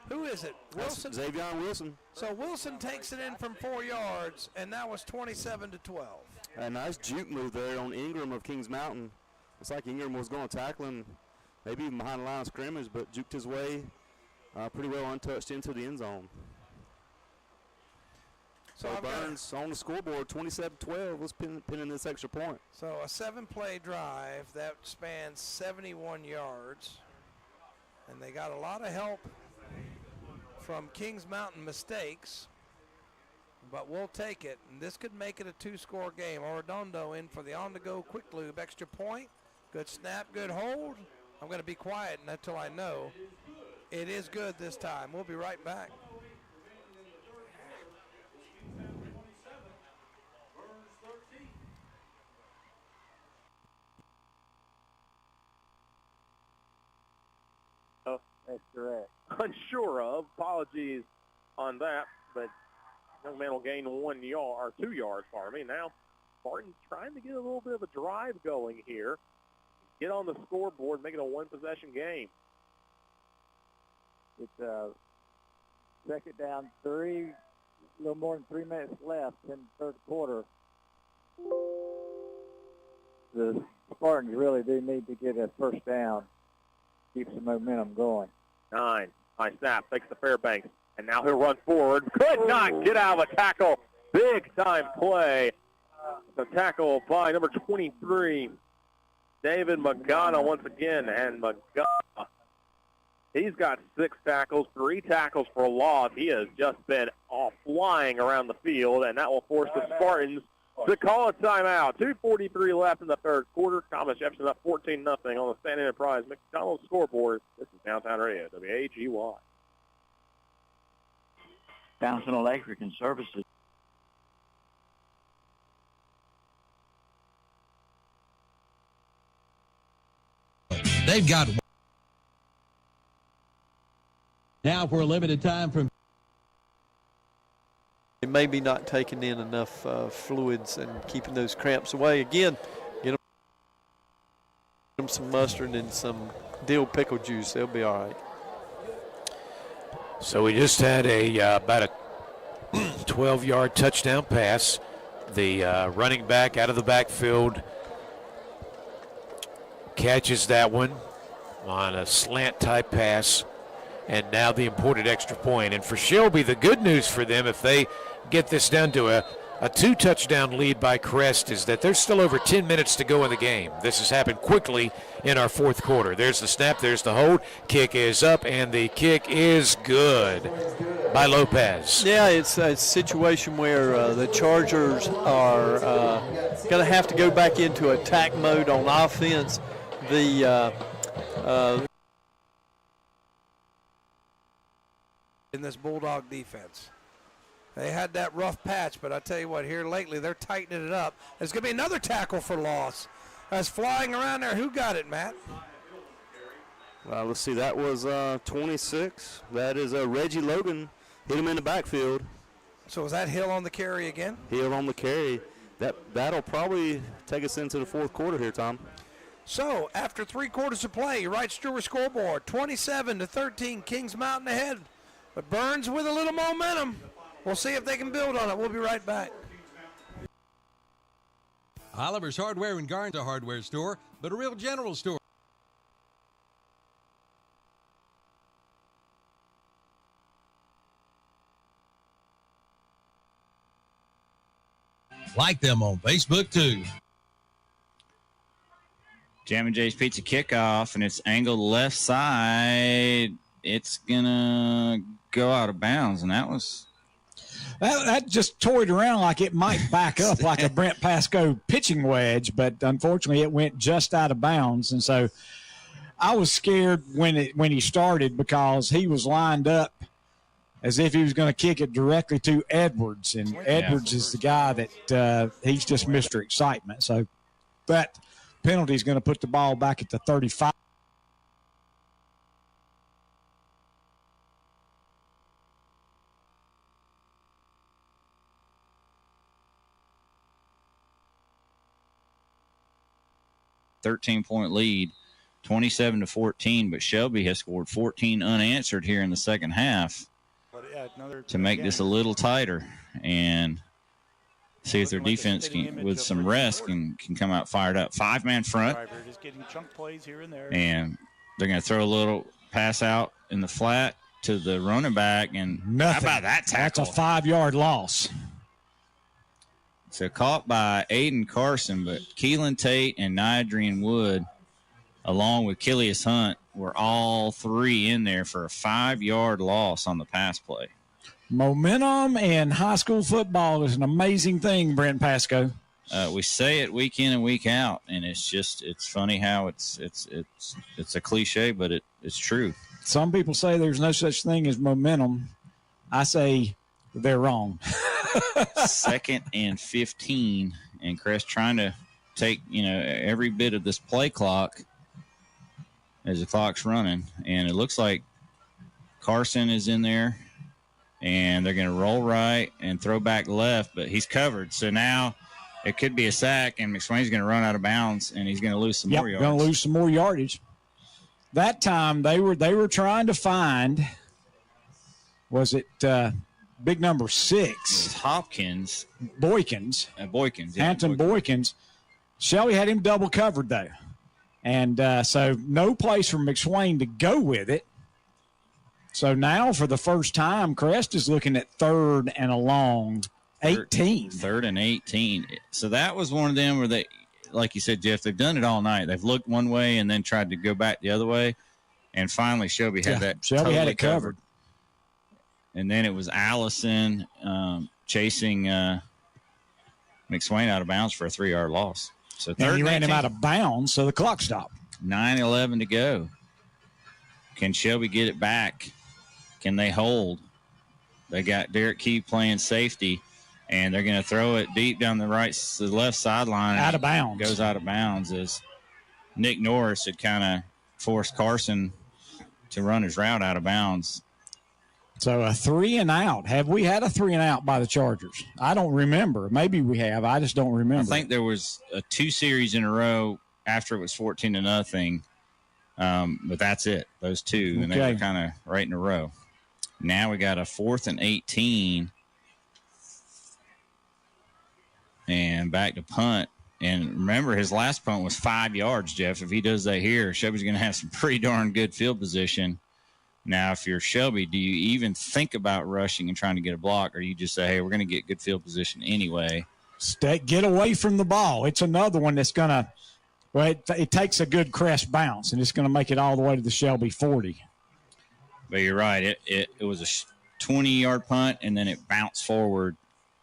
Who is it? Wilson? Xavier Wilson. So Wilson takes it in from 4 yards, and that was 27-12. A nice juke move there on Ingram of Kings Mountain. It's like Ingram was going to tackle him, maybe even behind the line of scrimmage, but juked his way pretty well untouched into the end zone. So Burns on the scoreboard, 27-12, was pinning this extra point. So a 7-play drive that spans 71 yards, and they got a lot of help from Kings Mountain mistakes, but we'll take it. And this could make it a 2-score game. Arredondo in for the on-the-go quick lube, extra point. Good snap, good hold. I'm going to be quiet until I know it is good this time. We'll be right back. That's correct. Unsure of. Apologies on that, but young man will gain 1 yard or 2 yards, pardon me. Now, Barton's trying to get a little bit of a drive going here. Get on the scoreboard, make it a 1-possession game. It's 2nd down, 3, a little more than 3 minutes left in the third quarter. The Spartans really do need to get a first down, keep some momentum going. 9. High snap, takes the Fairbanks, and now he'll run forward. Could not get out of a tackle. Big-time play. The tackle by number 23, David Magana once again. And Magana, he's got 6 tackles, 3 tackles for a loss. He has just been flying around the field, and that will force the Spartans to call a timeout. 2:43 left in the third quarter. Thomas Jefferson up 14-0 on the Stanton Enterprise McDonald's scoreboard. This is Downtown Radio, WAGY. Downtown Electric and Services. They've got now for a limited time from maybe not taking in enough fluids and keeping those cramps away. Again, get them some mustard and some dill pickle juice. They'll be all right. So we just had about a 12-yard touchdown pass. The running back out of the backfield catches that one on a slant-type pass, and now the important extra point. And for Shelby, the good news for them, if they get this down to a 2-touchdown lead by Crest, is that there's still over 10 minutes to go in the game. This has happened quickly in our fourth quarter. There's the snap, there's the hold, kick is up, and the kick is good by Lopez. Yeah, it's a situation where the Chargers are going to have to go back into attack mode on offense. In this Bulldog defense. They had that rough patch, but I tell you what, here lately they're tightening it up. There's going to be another tackle for loss. That's flying around there. Who got it, Matt? Let's see. That was 26. That is Reggie Logan. Hit him in the backfield. So was that Hill on the carry again? Hill on the carry. That'll probably take us into the fourth quarter here, Tom. So after 3 quarters of play, right Stewart scoreboard, 27-13, Kings Mountain ahead. But Burns with a little momentum. We'll see if they can build on it. We'll be right back. Oliver's Hardware and Garden's a hardware store, but a real general store. Like them on Facebook, too. Jam & J's Pizza kickoff, and it's angled left side. It's going to go out of bounds, and that just toyed around like it might back up like a Brent Pascoe pitching wedge, but unfortunately it went just out of bounds. And so I was scared when he started because he was lined up as if he was going to kick it directly to Edwards, and Edwards is the guy that he's just Mr. Excitement. So that penalty is going to put the ball back at the 35. .point lead, 27-14, but Shelby has scored 14 unanswered here in the second half to make this a little tighter and see if their defense can, with some rest, can come out fired up. 5-man front, just getting chunk plays here and there. And they're going to throw a little pass out in the flat to the running back, and how about that tackle? That's a 5-yard loss. So caught by Aiden Carson, but Keelan Tate and Nydreen Wood, along with Killius Hunt, were all 3 in there for a 5-yard loss on the pass play. Momentum in high school football is an amazing thing, Brent Pascoe. We say it week in and week out, and it's funny how it's a cliche, but it's true. Some people say there's no such thing as momentum. I say they're wrong. 2nd and 15, and Crest trying to take every bit of this play clock as the clock's running, and it looks like Carson is in there, and they're going to roll right and throw back left, but he's covered. So now it could be a sack, and McSwain's going to run out of bounds, and he's going to lose some more yards. Going to lose some more yardage. That time they were trying to find, was it big number 6? Hopkins. Boykins. Boykins. Yeah, Hampton Boykins. Shelby had him double covered, though. And so no place for McSwain to go with it. So now for the first time, Crest is looking at 3rd and a long 18. 3rd and 18. So that was one of them where they, like you said, Jeff, they've done it all night. They've looked one way and then tried to go back the other way. And finally Shelby had that Shelby totally had it covered. And then it was Allison chasing McSwain out of bounds for a 3-yard loss. So and he ran him out of bounds, so the clock stopped. 9:11 to go. Can Shelby get it back? Can they hold? They got Derek Key playing safety, and they're going to throw it deep down the left sideline. Out of bounds. Goes out of bounds as Nick Norris had kind of forced Carson to run his route out of bounds. So a 3 and out. Have we had a 3 and out by the Chargers? I don't remember. Maybe we have. I just don't remember. I think there was a 2 series in a row after it was 14-0. But that's it. Those 2, and they were kind of right in a row. Now we got a 4th and 18, and back to punt. And remember, his last punt was 5 yards, Jeff. If he does that here, Shelby's going to have some pretty darn good field position. Now, if you're Shelby, do you even think about rushing and trying to get a block, or you just say, hey, we're going to get good field position anyway? Get away from the ball. It's another one that's going to – well, it takes a good crest bounce, and it's going to make it all the way to the Shelby 40. But you're right. It was a 20-yard punt, and then it bounced forward.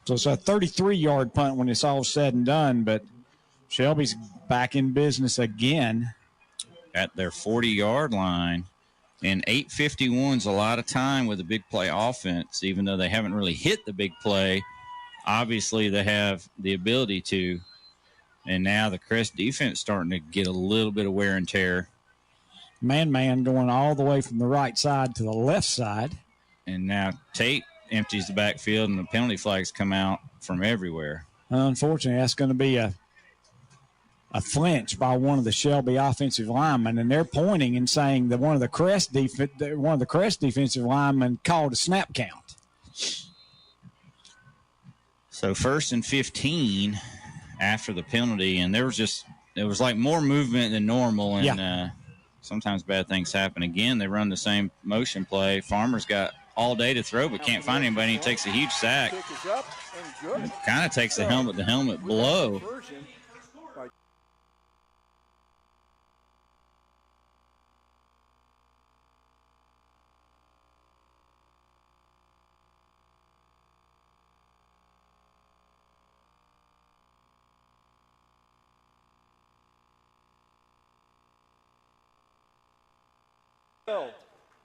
So it's a 33-yard punt when it's all said and done, but Shelby's back in business again. At their 40-yard line. And 8:51's a lot of time with a big play offense, even though they haven't really hit the big play. Obviously, they have the ability to. And now the Crest defense starting to get a little bit of wear and tear. Man going all the way from the right side to the left side. And now Tate empties the backfield, and the penalty flags come out from everywhere. Unfortunately, that's going to be a flinch by one of the Shelby offensive linemen, and they're pointing and saying that one of the Crest defensive linemen called a snap count. So 1st and 15 after the penalty, and there was like more movement than normal, and sometimes bad things happen. Again, they run the same motion play. Farmer's got all day to throw, but can't find anybody. He takes a huge sack. Kind of takes the helmet blow.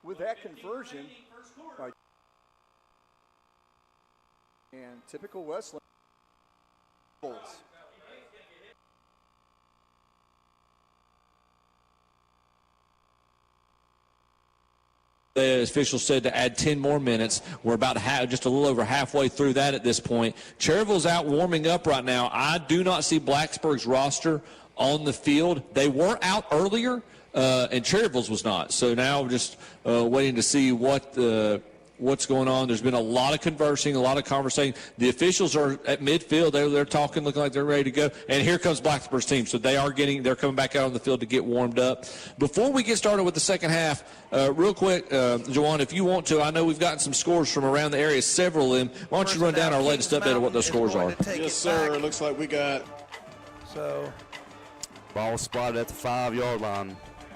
With that conversion, and typical Westland. The officials said to add 10 more minutes. We're about just a little over halfway through that at this point. Cherville's out warming up right now. I do not see Blacksburg's roster on the field. They weren't out earlier, and Cherville's was not. So now we're just waiting to see what's going on. There's been a lot of conversing, a lot of conversation. The officials are at midfield. They're talking, looking like they're ready to go. And here comes Blacksburg's team. So they're coming back out on the field to get warmed up. Before we get started with the second half, real quick, Jawan, if you want to, I know we've gotten some scores from around the area, several of them. Why don't you run down our latest update of what those scores are? Yes, sir. It looks like we got. So ball spotted at the 5-yard line.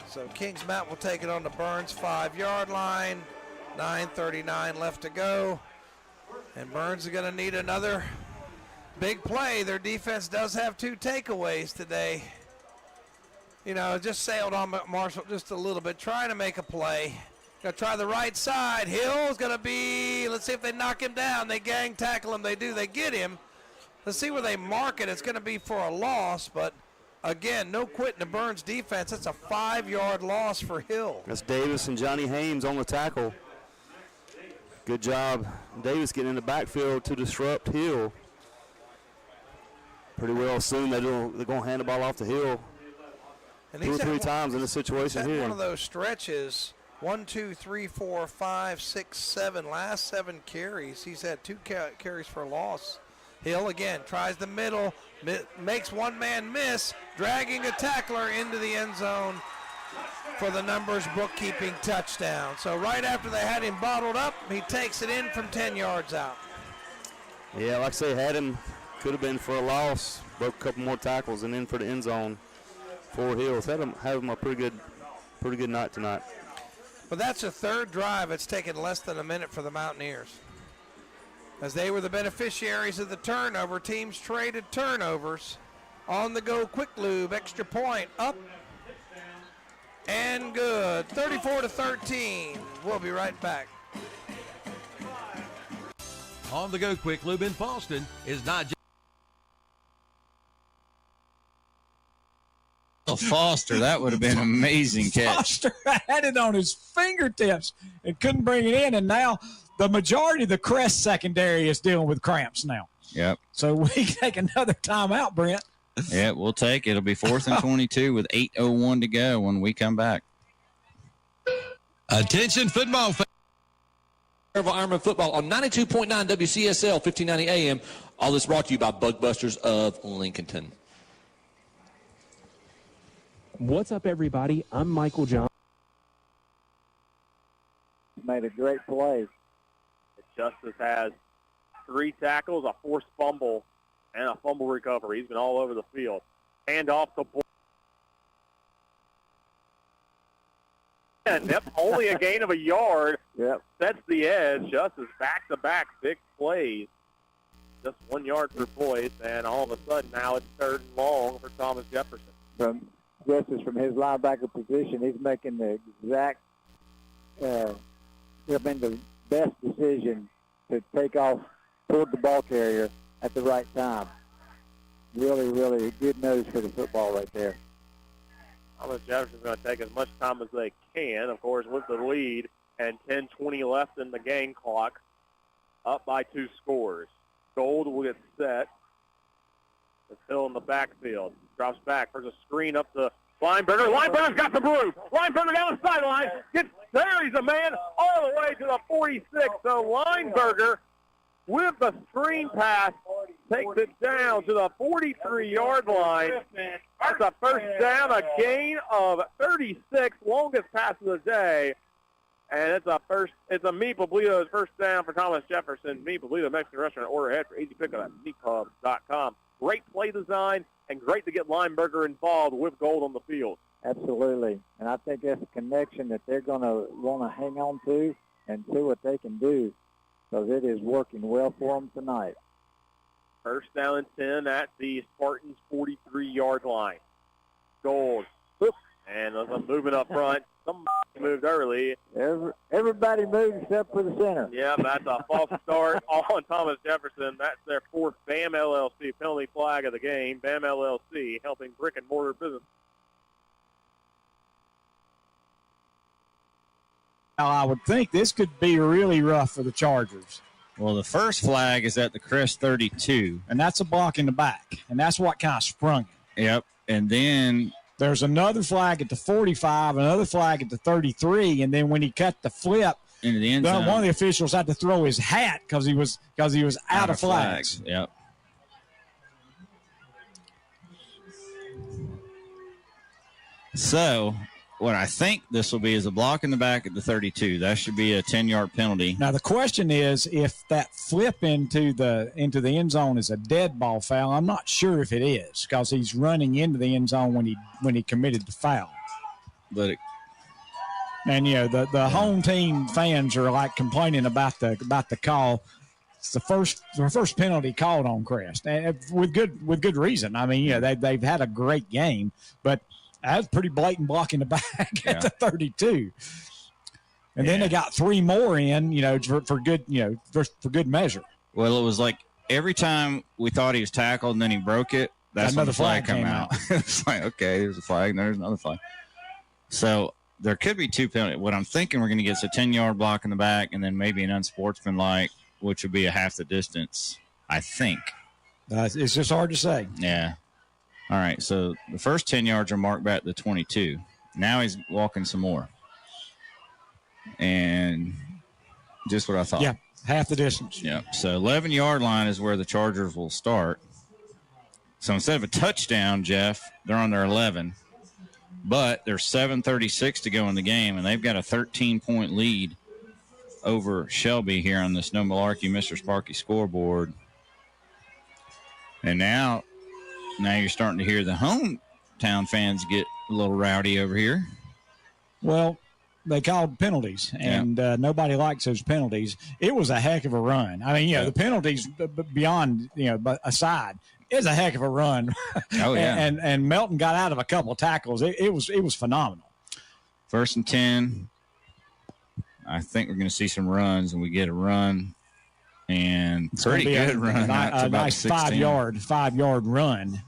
So Kings Mountain will take it on the Burns 5-yard line. 9:39 left to go. And Burns is going to need another big play. Their defense does have 2 takeaways today. You know, just sailed on Marshall just a little bit, trying to make a play. Going to try the right side. Hill's going to be, let's see if they knock him down. They gang tackle him. They do. They get him. Let's see where they mark it. It's going to be for a loss, but again, no quitting the Burns defense. That's a 5-yard loss for Hill. That's Davis and Johnny Haynes on the tackle. Good job, Davis, getting in the backfield to disrupt Hill. Pretty well soon they're going to hand the ball off to Hill. And 2 or 3 times in this situation here. One of those stretches, 1, 2, 3, 4, 5, 6, 7, last 7 carries. He's had 2 carries for a loss. Hill again tries the middle, makes one man miss, dragging a tackler into the end zone for the numbers bookkeeping touchdown. So right after they had him bottled up, he takes it in from 10 yards out. Yeah, like I say, had him, could have been for a loss, broke a couple more tackles and in for the end zone for Hills. Had him a pretty good night tonight. But that's a 3rd drive. It's taken less than a minute for the Mountaineers. As they were the beneficiaries of the turnover, teams traded turnovers. On the go, quick lube, extra point, up and good. 34-13. We'll be right back. On the go, quick lube in Boston is not just Foster. That would have been an amazing catch. Foster had it on his fingertips and couldn't bring it in, and now the majority of the Crest secondary is dealing with cramps now. Yep. So we take another timeout, Brent. Yeah, we'll take it. It'll be 4th and 22 with 8:01 to go when we come back. Attention, football fans. Ironman football on 92.9 WCSL, 1590 AM. All this brought to you by Bug Busters of Lincolnton. What's up, everybody? I'm Michael John. Made a great play. Justice has 3 tackles, a forced fumble, and a fumble recovery. He's been all over the field. Hand off to Boyd. Yep, only a gain of a yard. Yep. Sets the edge. Justice back-to-back big plays. Just 1 yard per Boyd, and all of a sudden now it's 3rd and long for Thomas Jefferson. From Justice, from his linebacker position, he's making the exact, the best decision to take off toward the ball carrier at the right time. Really, really good nose for the football right there. Thomas Jefferson's going to take as much time as they can, of course, with the lead, and 10:20 left in the game clock, up by 2 scores. Gold will get set. It's Hill in the backfield. Drops back. There's a screen up the Lineberger. Lineberger's got the blue. Lineberger down the sideline. Gets there. He's a man all the way to the 46. So Lineberger, with the screen pass, takes it down to the 43-yard line. That's a first down, a gain of 36, longest pass of the day. And it's a Meat Pablito's first down for Thomas Jefferson. Meat Pablito Mexican Restaurant. Order ahead for easy pickup at meatpub.com. Great play design and great to get Lineberger involved with Gold on the field. Absolutely. And I think that's a connection that they're going to want to hang on to and see what they can do, because it is working well for them tonight. First down and 10 at the Spartans' 43-yard line. Gold. And there's a movement up front. Somebody moved early. Everybody moved except for the center. Yeah, that's a false start on Thomas Jefferson. That's their 4th BAM LLC penalty flag of the game. BAM LLC helping brick and mortar business. Now, I would think this could be really rough for the Chargers. Well, the first flag is at the Crest 32. And that's a block in the back. And that's what kind of sprung it. Yep. And then there's another flag at the 45, another flag at the 33, and then when he cut the flip, into the end zone, one of the officials had to throw his hat because he was out of flags. Yep. So what I think this will be is a block in the back at the 32. That should be a 10-yard penalty. Now the question is, if that flip into the end zone is a dead ball foul, I'm not sure if it is, because he's running into the end zone when he committed the foul. But the home team fans are like complaining about the call. It's the first penalty called on Crest, and with good reason. I mean, they've had a great game, but that's pretty blatant block in the back at the 32. And then they got 3 more in, for good, for good measure. Well, it was like every time we thought he was tackled and then he broke it, that's when the flag came out. It's like, okay, there's a flag, and there's another flag. So there could be 2 penalties. What I'm thinking we're going to get is a 10-yard block in the back and then maybe an unsportsmanlike, which would be a half the distance, I think. It's just hard to say. Yeah. All right, so the first 10 yards are marked back to 22. Now he's walking some more. And just what I thought. Yeah, half the distance. Yeah, so 11-yard line is where the Chargers will start. So instead of a touchdown, Jeff, they're on their 11. But there's 7:36 to go in the game, and they've got a 13-point lead over Shelby here on this No Malarkey Mr. Sparky scoreboard. And now you're starting to hear the hometown fans get a little rowdy over here. Well, they called penalties, and nobody likes those penalties. It was a heck of a run. I mean, the penalties beyond, but aside, it's a heck of a run. Oh, yeah. and Melton got out of a couple of tackles. It was phenomenal. 1st and 10. I think we're going to see some runs, and we get a run. And pretty good run. A nice 5-yard run.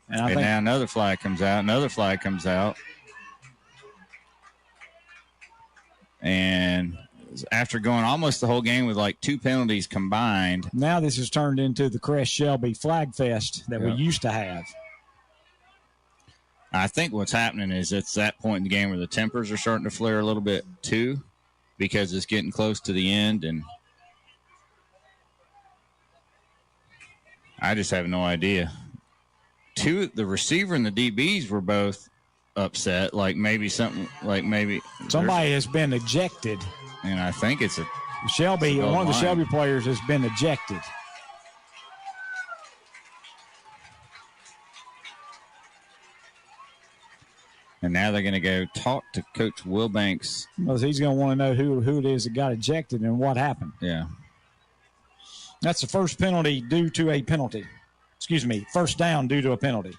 And now another flag comes out. Another flag comes out. And after going almost the whole game with like 2 penalties combined. Now this has turned into the Crest Shelby Flag Fest that we used to have. I think what's happening is it's that point in the game where the tempers are starting to flare a little bit too, because it's getting close to the end, and I just have no idea. The receiver and the DBs were both upset, like maybe somebody has been ejected. And I think it's one of the Shelby players has been ejected. And now they're going to go talk to Coach Wilbanks. Well, he's going to want to know who it is that got ejected and what happened. Yeah. That's the first penalty due to a penalty. Excuse me, first down due to a penalty.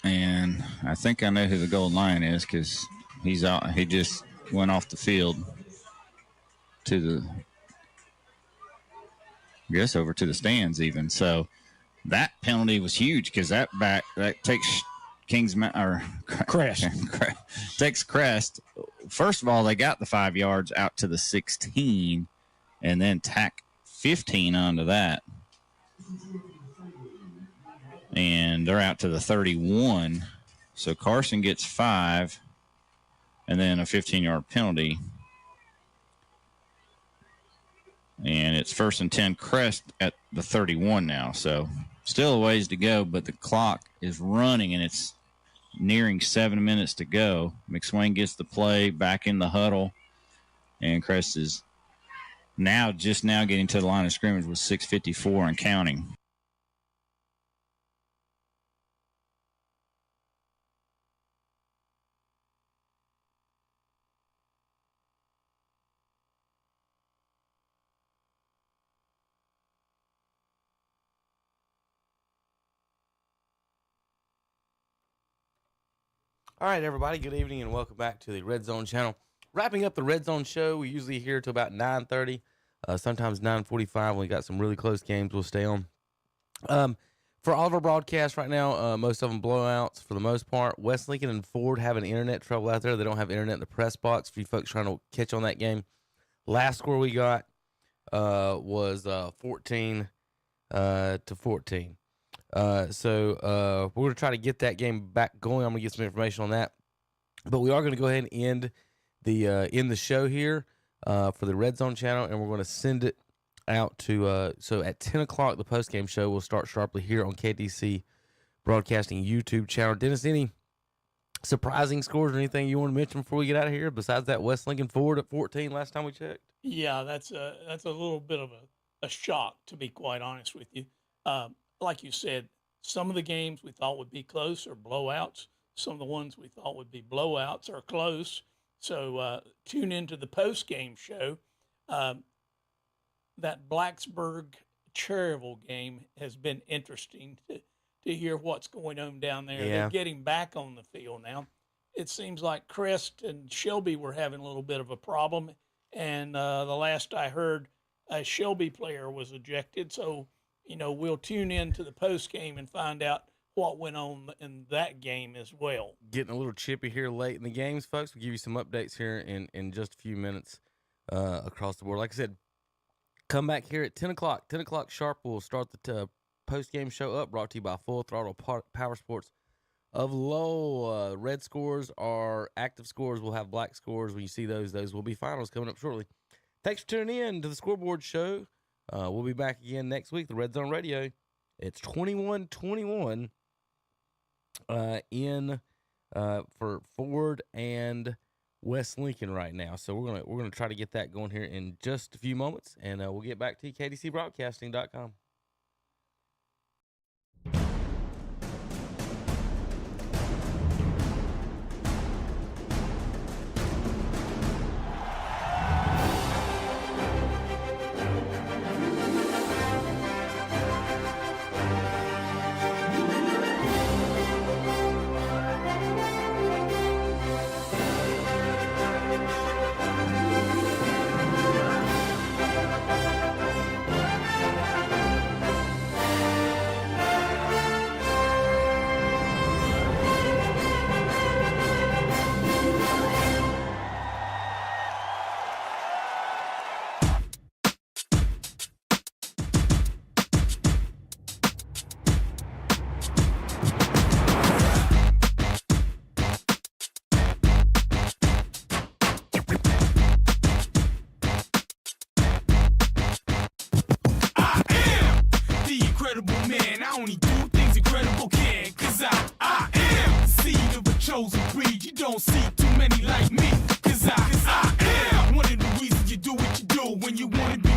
And I think I know who the gold line is because he's out. He just went off the field over to the stands even. So that penalty was huge because that takes Crest. Takes Crest. First of all, they got the 5 yards out to the 16 and then tack 15 onto that. And they're out to the 31. So Carson gets 5 and then a 15-yard penalty. And it's 1st and 10 Crest at the 31 now. So still a ways to go, but the clock is running and it's nearing 7 minutes to go. McSwain gets the play back in the huddle, and Crest is just now getting to the line of scrimmage with 6:54 and counting. All right, everybody, good evening and welcome back to the Red Zone channel. Wrapping up the Red Zone show, we usually here till about 9:30, sometimes 9:45 when we got some really close games we'll stay on. For all of our broadcasts right now, most of them blowouts for the most part. West Lincoln and Ford having internet trouble out there. They don't have internet in the press box for you folks trying to catch on that game. Last score we got was 14 to 14. So we're going to try to get that game back going. I'm going to get some information on that. But we are going to go ahead and end the show here for the Red Zone channel, and we're going to send it out to so at 10 o'clock, the post-game show will start sharply here on KTC Broadcasting YouTube channel. Dennis, any surprising scores or anything you want to mention before we get out of here besides that West Lincoln Ford at 14 last time we checked? Yeah, that's a little bit of a shock, to be quite honest with you. Like you said, some of the games we thought would be close are blowouts. Some of the ones we thought would be blowouts are close. So tune into the post-game show. That Blacksburg-Cherryville game has been interesting to hear what's going on down there. Yeah. They're getting back on the field now. It seems like Crest and Shelby were having a little bit of a problem. And the last I heard, a Shelby player was ejected. So, we'll tune in to the post game and find out what went on in that game as well. Getting a little chippy here late in the games, folks. We'll give you some updates here in just a few minutes across the board. Like I said, come back here at 10 o'clock. 10 o'clock sharp, we'll start the post-game show up, brought to you by Full Throttle Power Sports of Lowell. Red scores are active scores. We'll have black scores. When you see those will be finals coming up shortly. Thanks for tuning in to the Scoreboard show. We'll be back again next week, the Red Zone Radio. It's 21-21 for Ford and West Lincoln right now. So we're gonna try to get that going here in just a few moments, and we'll get back to KTCBroadcasting.com. I only do things incredible can, cause I am the seed of a chosen breed. You don't see too many like me, cause I am one of the reasons you do what you do when you wanna be